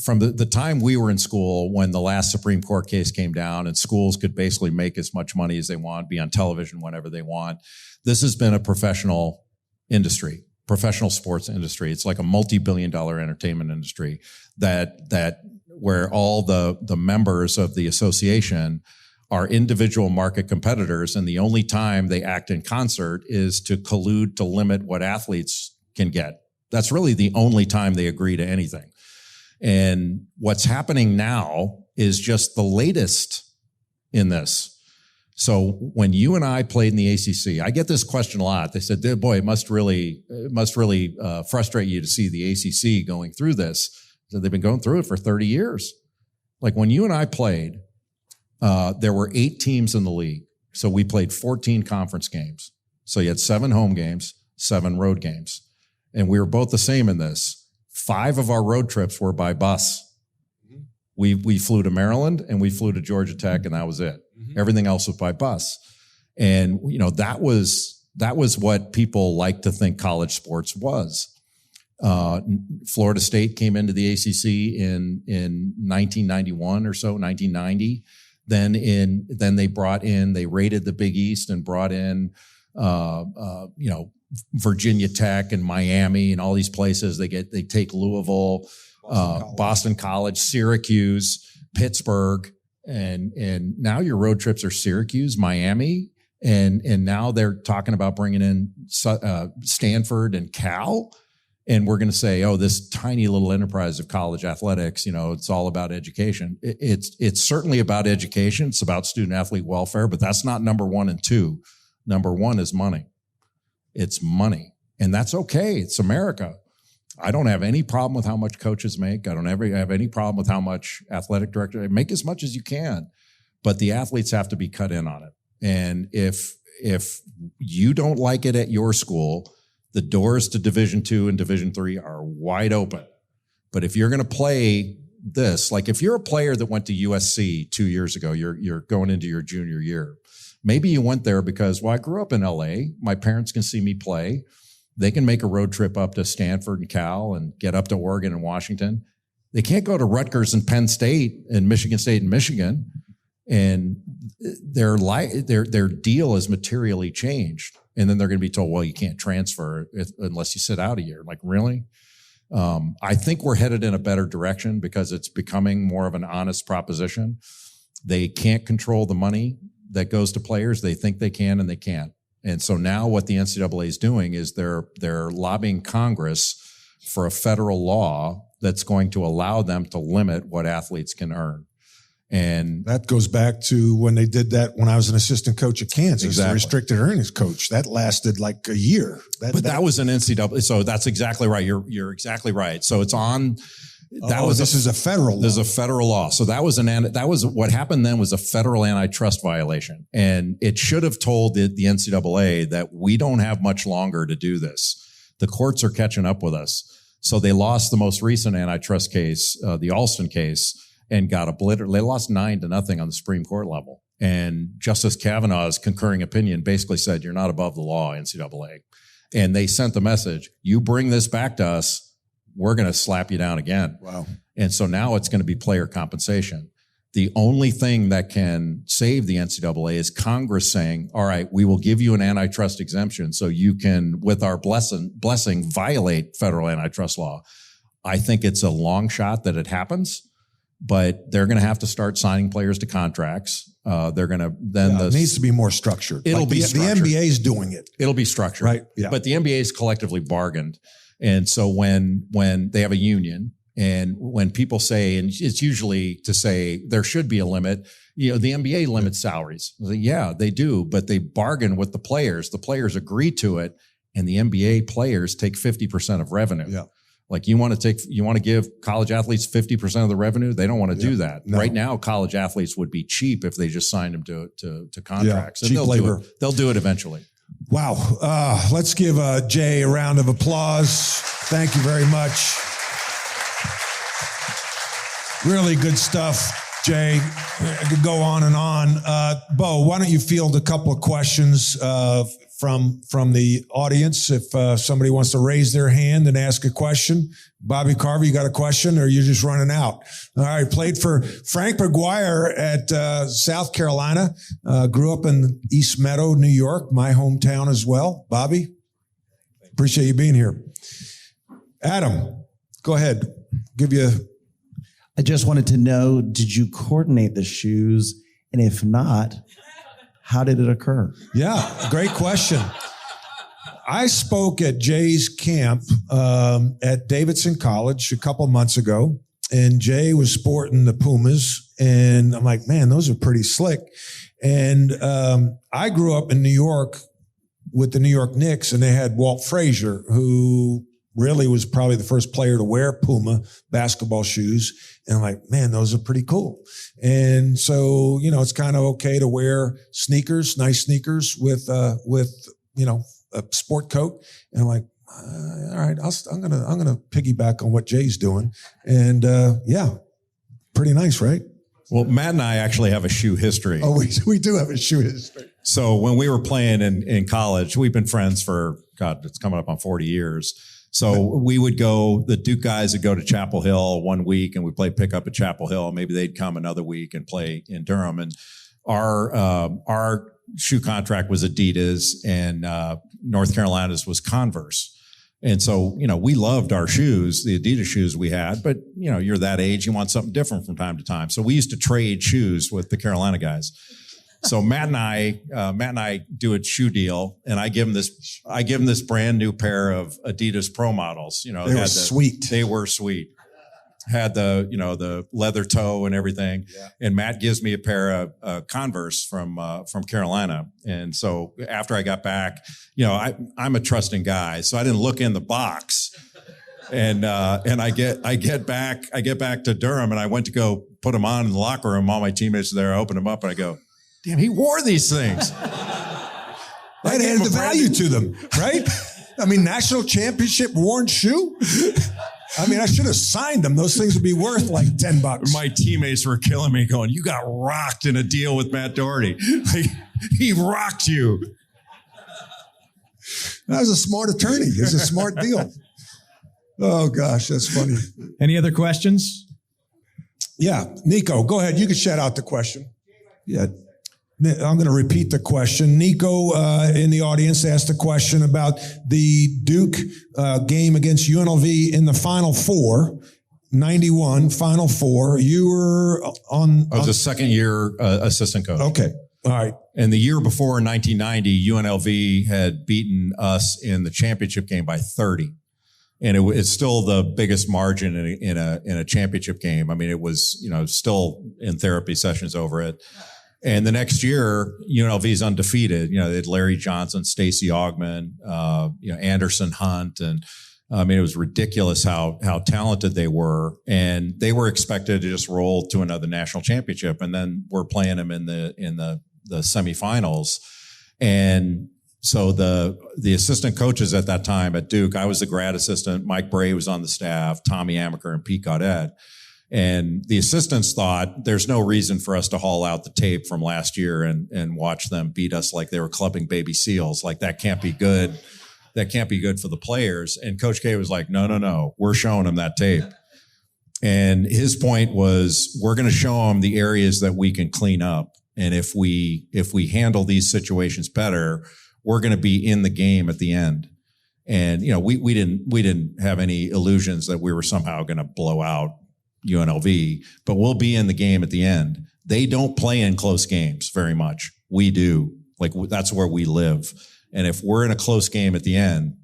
S8: from the time we were in school, when the last Supreme Court case came down and schools could basically make as much money as they want, be on television whenever they want, this has been a professional industry, professional sports industry. It's like a multi-billion-dollar entertainment industry where all the members of the association are individual market competitors, and the only time they act in concert is to collude to limit what athletes can get. That's really the only time they agree to anything. And what's happening now is just the latest in this. So when you and I played in the ACC, I get this question a lot. They said, boy, it must really frustrate you to see the ACC going through this. So they've been going through it for 30 years. Like when you and I played, there were 8 teams in the league. So we played 14 conference games. So you had 7 home games, 7 road games. And we were both the same in this. 5 of our road trips were by bus. Mm-hmm. We flew to Maryland and we flew to Georgia Tech, and that was it. Mm-hmm. Everything else was by bus. And, that was what people like to think college sports was. Florida State came into the ACC in 1991 or so, 1990. Then they raided the Big East and brought in, Virginia Tech and Miami and all these places. They take Louisville, Boston College, Syracuse, Pittsburgh, and now your road trips are Syracuse, Miami, and now they're talking about bringing in Stanford and Cal. And we're going to say, oh, this tiny little enterprise of college athletics, it's all about education. It's certainly about education. It's about student athlete welfare, but that's not number 1 and 2. Number 1 is money. It's money. And that's okay. It's America. I don't have any problem with how much coaches make. I don't ever have any problem with how much athletic director make as much as you can, but the athletes have to be cut in on it. And if you don't like it at your school, the doors to Division II and Division III are wide open. But if you're going to play this, like if you're a player that went to USC 2 years ago, you're going into your junior year. Maybe you went there because, well, I grew up in LA. My parents can see me play. They can make a road trip up to Stanford and Cal and get up to Oregon and Washington. They can't go to Rutgers and Penn State and Michigan State and Michigan. And their deal is materially changed. And then they're going to be told, well, you can't transfer unless you sit out a year. Like, really? I think we're headed in a better direction because it's becoming more of an honest proposition. They can't control the money that goes to players. They think they can and they can't. And so now what the NCAA is doing is they're lobbying Congress for a federal law that's going to allow them to limit what athletes can earn. And
S1: that goes back to when they did that when I was an assistant coach at Kansas,
S8: exactly.
S1: The restricted earnings coach. That lasted like a year.
S8: That was an NCAA. So that's exactly right. You're exactly right. So it's on.
S1: This is a federal law.
S8: There's a federal law. So that was what happened then was a federal antitrust violation. And it should have told the NCAA that we don't have much longer to do this. The courts are catching up with us. So they lost the most recent antitrust case, the Alston case, and got obliterated. They lost 9-0 on the Supreme Court level. And Justice Kavanaugh's concurring opinion basically said, you're not above the law, NCAA. And they sent the message, you bring this back to us, we're going to slap you down again.
S1: Wow.
S8: And so now it's going to be player compensation. The only thing that can save the NCAA is Congress saying, all right, we will give you an antitrust exemption so you can, with our blessing, violate federal antitrust law. I think it's a long shot that it happens, but they're going to have to start signing players to contracts. They're going to
S1: it needs to be more structured.
S8: It'll be structured.
S1: The NBA is doing it.
S8: It'll be structured,
S1: right? Yeah.
S8: But the NBA is collectively bargained, and so when they have a union, and when people say, and it's usually to say there should be a limit, the NBA limits salaries. Yeah, they do, but they bargain with the players. The players agree to it, and the NBA players take 50% of revenue.
S1: Yeah.
S8: Like you want to give college athletes 50% of the revenue? They don't want to do that. No. Right now, college athletes would be cheap if they just signed them to contracts.
S1: Yeah, cheap labor.
S8: They'll do it eventually.
S1: Wow. Let's give Jay a round of applause. Thank you very much. Really good stuff, Jay. I could go on and on. Bo, why don't you field a couple of questions from the audience if somebody wants to raise their hand and ask a question. Bobby Carver, you got a question or you're just running out? All right, played for Frank McGuire at South Carolina, grew up in East Meadow, New York, my hometown as well. Bobby, appreciate you being here. Adam, go ahead.
S9: I just wanted to know, did you coordinate the shoes? And if not, how did it occur?
S1: Yeah, great question. I spoke at Jay's camp at Davidson College a couple months ago, and Jay was sporting the Pumas, and I'm like, man, those are pretty slick. And I grew up in New York with the New York Knicks, and they had Walt Frazier, who really was probably the first player to wear Puma basketball shoes. And I'm like, man, those are pretty cool. And so, it's kind of okay to wear sneakers, nice sneakers with a sport coat. And I'm like, all right, I'm going to piggyback on what Jay's doing. And, pretty nice, right?
S8: Well, Matt and I actually have a shoe history.
S1: Oh, we do have a shoe history.
S8: So when we were playing in college, we've been friends for, it's coming up on 40 years. So we would go, the Duke guys would go to Chapel Hill one week and we'd play pickup at Chapel Hill. Maybe they'd come another week and play in Durham. And our shoe contract was Adidas and North Carolina's was Converse. And so, we loved our shoes, the Adidas shoes we had, but you're that age, you want something different from time to time. So we used to trade shoes with the Carolina guys. So Matt and I do a shoe deal, and I give him this brand new pair of Adidas Pro models. You know,
S1: they were sweet.
S8: They were sweet. Had the leather toe and everything. Yeah. And Matt gives me a pair of Converse from Carolina. And so after I got back, I'm a trusting guy, so I didn't look in the box. And I get back to Durham, and I went to go put them on in the locker room. All my teammates are there. I open them up and I go, damn, he wore these things.
S1: That added the value to them, right? I mean, national championship worn shoe. I mean, I should have signed them. Those things would be worth like $10.
S8: My teammates were killing me going, you got rocked in a deal with Matt Doherty. He rocked you.
S1: That was a smart attorney. It's a smart deal. Oh, gosh, that's funny.
S7: Any other questions?
S1: Yeah. Nico, go ahead. You can shout out the question. Yeah. I'm going to repeat the question. Nico in the audience asked a question about the Duke game against UNLV in the Final Four, 91, Final Four. You were on...
S8: I was a second-year assistant coach.
S1: Okay. All right.
S8: And the year before, in 1990, UNLV had beaten us in the championship game by 30. And it's still the biggest margin in a championship game. I mean, it was, still in therapy sessions over it. And the next year, UNLV is undefeated. They had Larry Johnson, Stacey Augmon, Anderson Hunt. And I mean, it was ridiculous how talented they were. And they were expected to just roll to another national championship. And then we're playing them in the semifinals. And so the assistant coaches at that time at Duke, I was the grad assistant. Mike Bray was on the staff, Tommy Amaker and Pete Gaudet. And the assistants thought there's no reason for us to haul out the tape from last year and watch them beat us like they were clubbing baby seals. Like, that can't be good. That can't be good for the players. And Coach K was like, no, we're showing them that tape. And his point was, we're going to show them the areas that we can clean up. And if we handle these situations better, we're going to be in the game at the end. And, we didn't have any illusions that we were somehow going to blow out UNLV, but we'll be in the game at the end. They don't play in close games very much. We do. Like, that's where we live. And if we're in a close game at the end,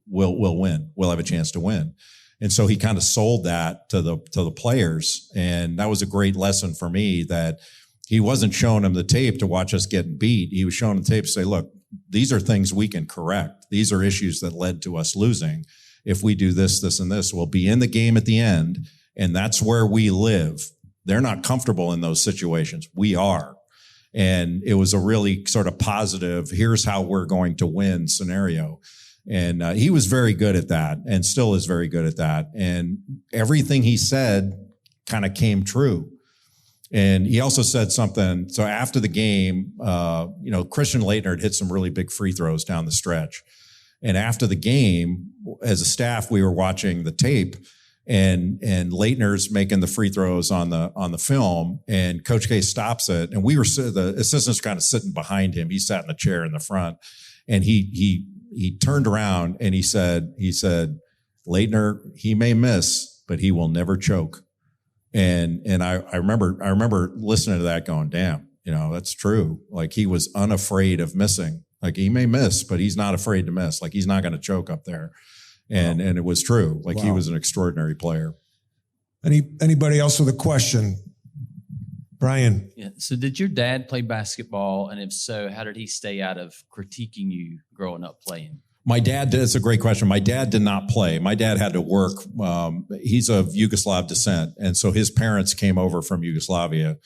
S8: we'll win. We'll have a chance to win. And so he kind of sold that to the players. And that was a great lesson for me, that he wasn't showing them the tape to watch us get beat. He was showing them the tape to say, look, these are things we can correct. These are issues that led to us losing. If we do this, this, and this, we'll be in the game at the end. And that's where we live. They're not comfortable in those situations. We are. And it was a really sort of positive, here's how we're going to win scenario. And he was very good at that, and still is very good at that. And everything he said kind of came true. And he also said something. So after the game, Christian Laettner had hit some really big free throws down the stretch. And after the game, as a staff, we were watching the tape. And Laettner's making the free throws on the film, and Coach K stops it. And the assistants were kind of sitting behind him. He sat in a chair in the front, and he turned around and he said, Laettner, he may miss, but he will never choke. And I remember listening to that going, damn, that's true. Like, he was unafraid of missing. Like, he may miss, but he's not afraid to miss. Like, he's not going to choke up there. And it was true. Like, he was an extraordinary player.
S1: Anybody else with a question? Brian.
S10: Yeah. So did your dad play basketball? And if so, how did he stay out of critiquing you growing up playing?
S8: My dad did. It's a great question. My dad did not play. My dad had to work. He's of Yugoslav descent. And so his parents came over from Yugoslavia,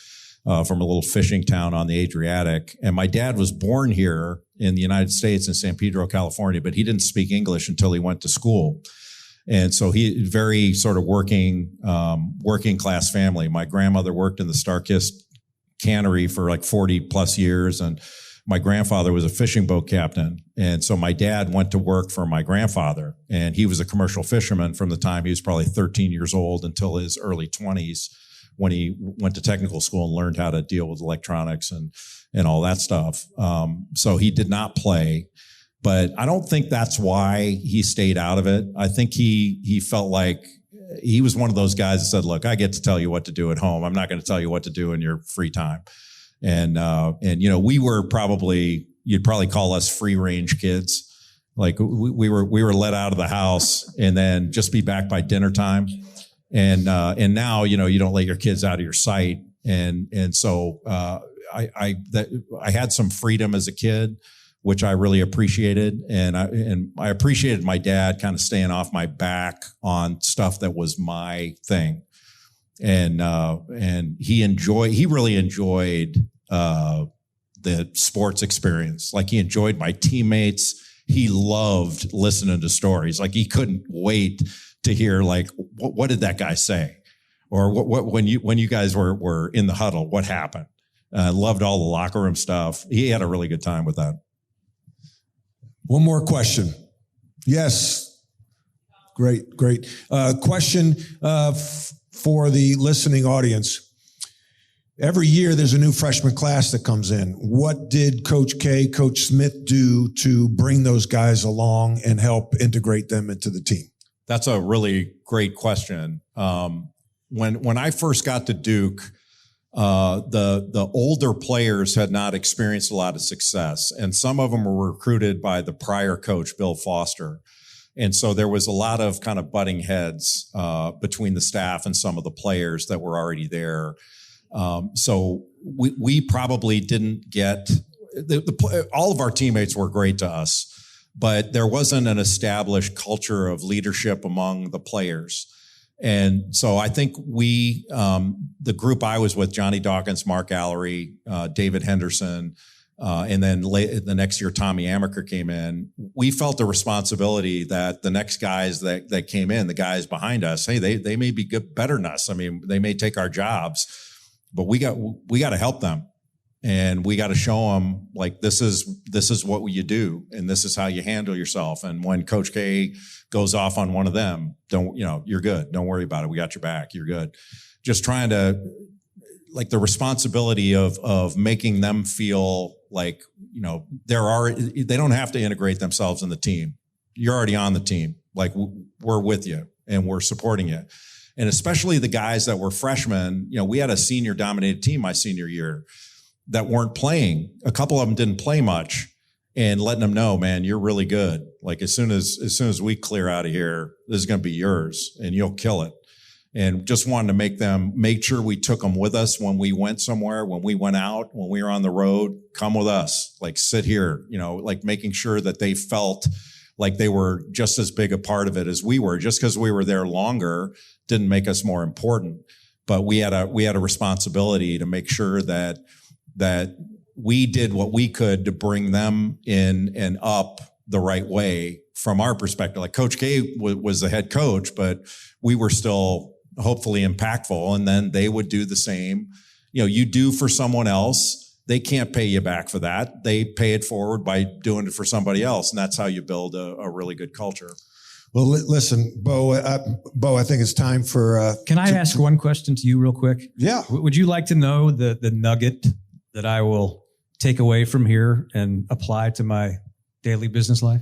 S8: from a little fishing town on the Adriatic. And my dad was born here in the United States in San Pedro, California, but he didn't speak English until he went to school. And so he very sort of working class family. My grandmother worked in the Starkist cannery for like 40 plus years. And my grandfather was a fishing boat captain. And so my dad went to work for my grandfather, and he was a commercial fisherman from the time he was probably 13 years old until his early 20s, when he went to technical school and learned how to deal with electronics and all that stuff. So he did not play, but I don't think that's why he stayed out of it. I think he felt like he was one of those guys that said, look, I get to tell you what to do at home. I'm not going to tell you what to do in your free time. And we were you'd probably call us free range kids. Like we were let out of the house and then just be back by dinner time. And now, you don't let your kids out of your sight. And so, I had some freedom as a kid, which I really appreciated. And I appreciated my dad kind of staying off my back on stuff that was my thing. And he really enjoyed, the sports experience. Like he enjoyed my teammates. He loved listening to stories. Like he couldn't wait to hear like, what did that guy say? Or what when you guys were in the huddle, what happened? Loved all the locker room stuff. He had a really good time with that.
S1: One more question. Yes. Great. Question for the listening audience. Every year there's a new freshman class that comes in. What did Coach K, Coach Smith do to bring those guys along and help integrate them into the team?
S8: That's a really great question. When I first got to Duke, the older players had not experienced a lot of success, and some of them were recruited by the prior coach, Bill Foster. And so there was a lot of kind of butting heads between the staff and some of the players that were already there. So we probably didn't get all of our teammates were great to us, but there wasn't an established culture of leadership among the players. And so I think the group I was with, Johnny Dawkins, Mark Allery, David Henderson, and then the next year, Tommy Amaker came in. We felt the responsibility that the next guys that came in, the guys behind us, hey, they may be better than us. I mean, they may take our jobs, but we got to help them. And we got to show them like, this is what you do. And this is how you handle yourself. And when Coach K goes off on one of them, you're good. Don't worry about it. We got your back. You're good. Just trying to like the responsibility of making them feel like, they don't have to integrate themselves in the team. You're already on the team. Like we're with you and we're supporting you. And especially the guys that were freshmen, we had a senior dominated team my senior year that weren't playing. A couple of them didn't play much, and letting them know, man, you're really good. Like as soon as we clear out of here, this is going to be yours and you'll kill it. And just wanted to make sure we took them with us when we went somewhere, when we went out, when we were on the road, come with us, like sit here, like making sure that they felt like they were just as big a part of it as we were. Just because we were there longer didn't make us more important, but we had a responsibility to make sure that we did what we could to bring them in and up the right way from our perspective. Like Coach K was the head coach, but we were still hopefully impactful. And then they would do the same. You do for someone else, they can't pay you back for that. They pay it forward by doing it for somebody else. And that's how you build a really good culture.
S1: Well, listen, Bo, I think it's time for...
S7: Can I ask one question to you real quick?
S1: Yeah.
S7: Would you like to know the nugget that I will take away from here and apply to my daily business life?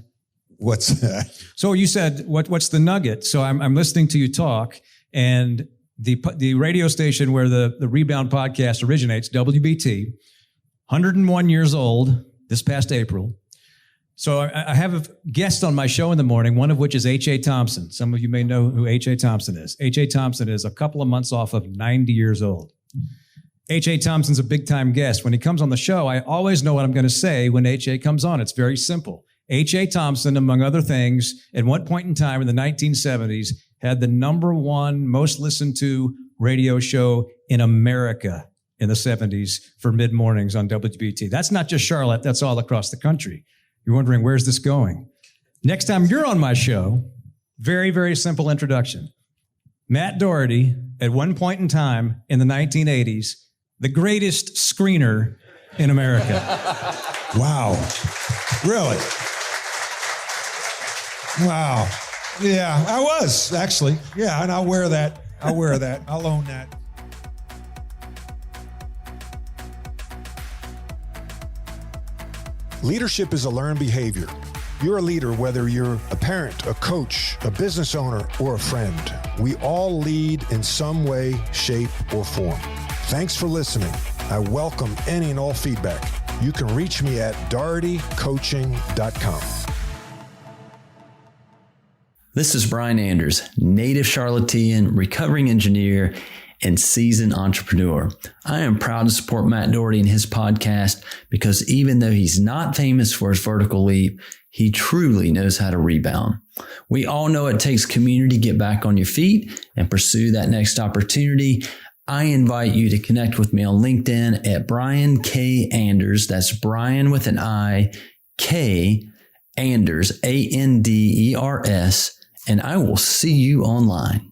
S1: What's that?
S7: So you said, what's the nugget? So I'm listening to you talk, and the radio station where the Rebound Podcast originates, WBT, 101 years old this past April. So I have a guest on my show in the morning, one of which is H.A. Thompson. Some of you may know who H.A. Thompson is. H.A. Thompson is a couple of months off of 90 years old. H.A. Thompson's a big-time guest. When he comes on the show, I always know what I'm going to say when H.A. comes on. It's very simple. H.A. Thompson, among other things, at one point in time in the 1970s, had the number one most listened to radio show in America in the 70s for mid-mornings on WBT. That's not just Charlotte. That's all across the country. You're wondering, where's this going? Next time you're on my show, very, very simple introduction. Matt Doherty, at one point in time in the 1980s, the greatest screener in America.
S1: Wow. Really? Wow. Yeah, I was, actually. Yeah, and I'll wear that. I'll own that. Leadership is a learned behavior. You're a leader whether you're a parent, a coach, a business owner, or a friend. We all lead in some way, shape, or form. Thanks for listening. I welcome any and all feedback. You can reach me at dohertycoaching.com.
S11: This is Brian Anders, native Charlottean, recovering engineer, and seasoned entrepreneur. I am proud to support Matt Doherty and his podcast because even though he's not famous for his vertical leap, he truly knows how to rebound. We all know it takes community to get back on your feet and pursue that next opportunity. I invite you to connect with me on LinkedIn at Brian K. Anders. That's Brian with an I, K. Anders, Anders, and I will see you online.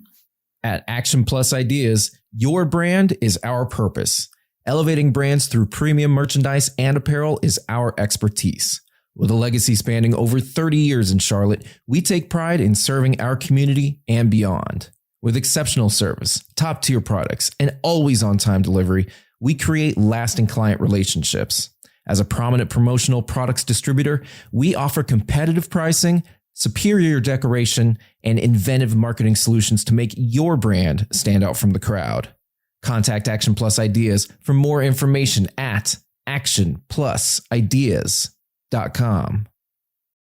S12: At Action Plus Ideas, your brand is our purpose. Elevating brands through premium merchandise and apparel is our expertise. With a legacy spanning over 30 years in Charlotte, we take pride in serving our community and beyond. With exceptional service, top-tier products, and always on-time delivery, we create lasting client relationships. As a prominent promotional products distributor, we offer competitive pricing, superior decoration, and inventive marketing solutions to make your brand stand out from the crowd. Contact Action Plus Ideas for more information at actionplusideas.com.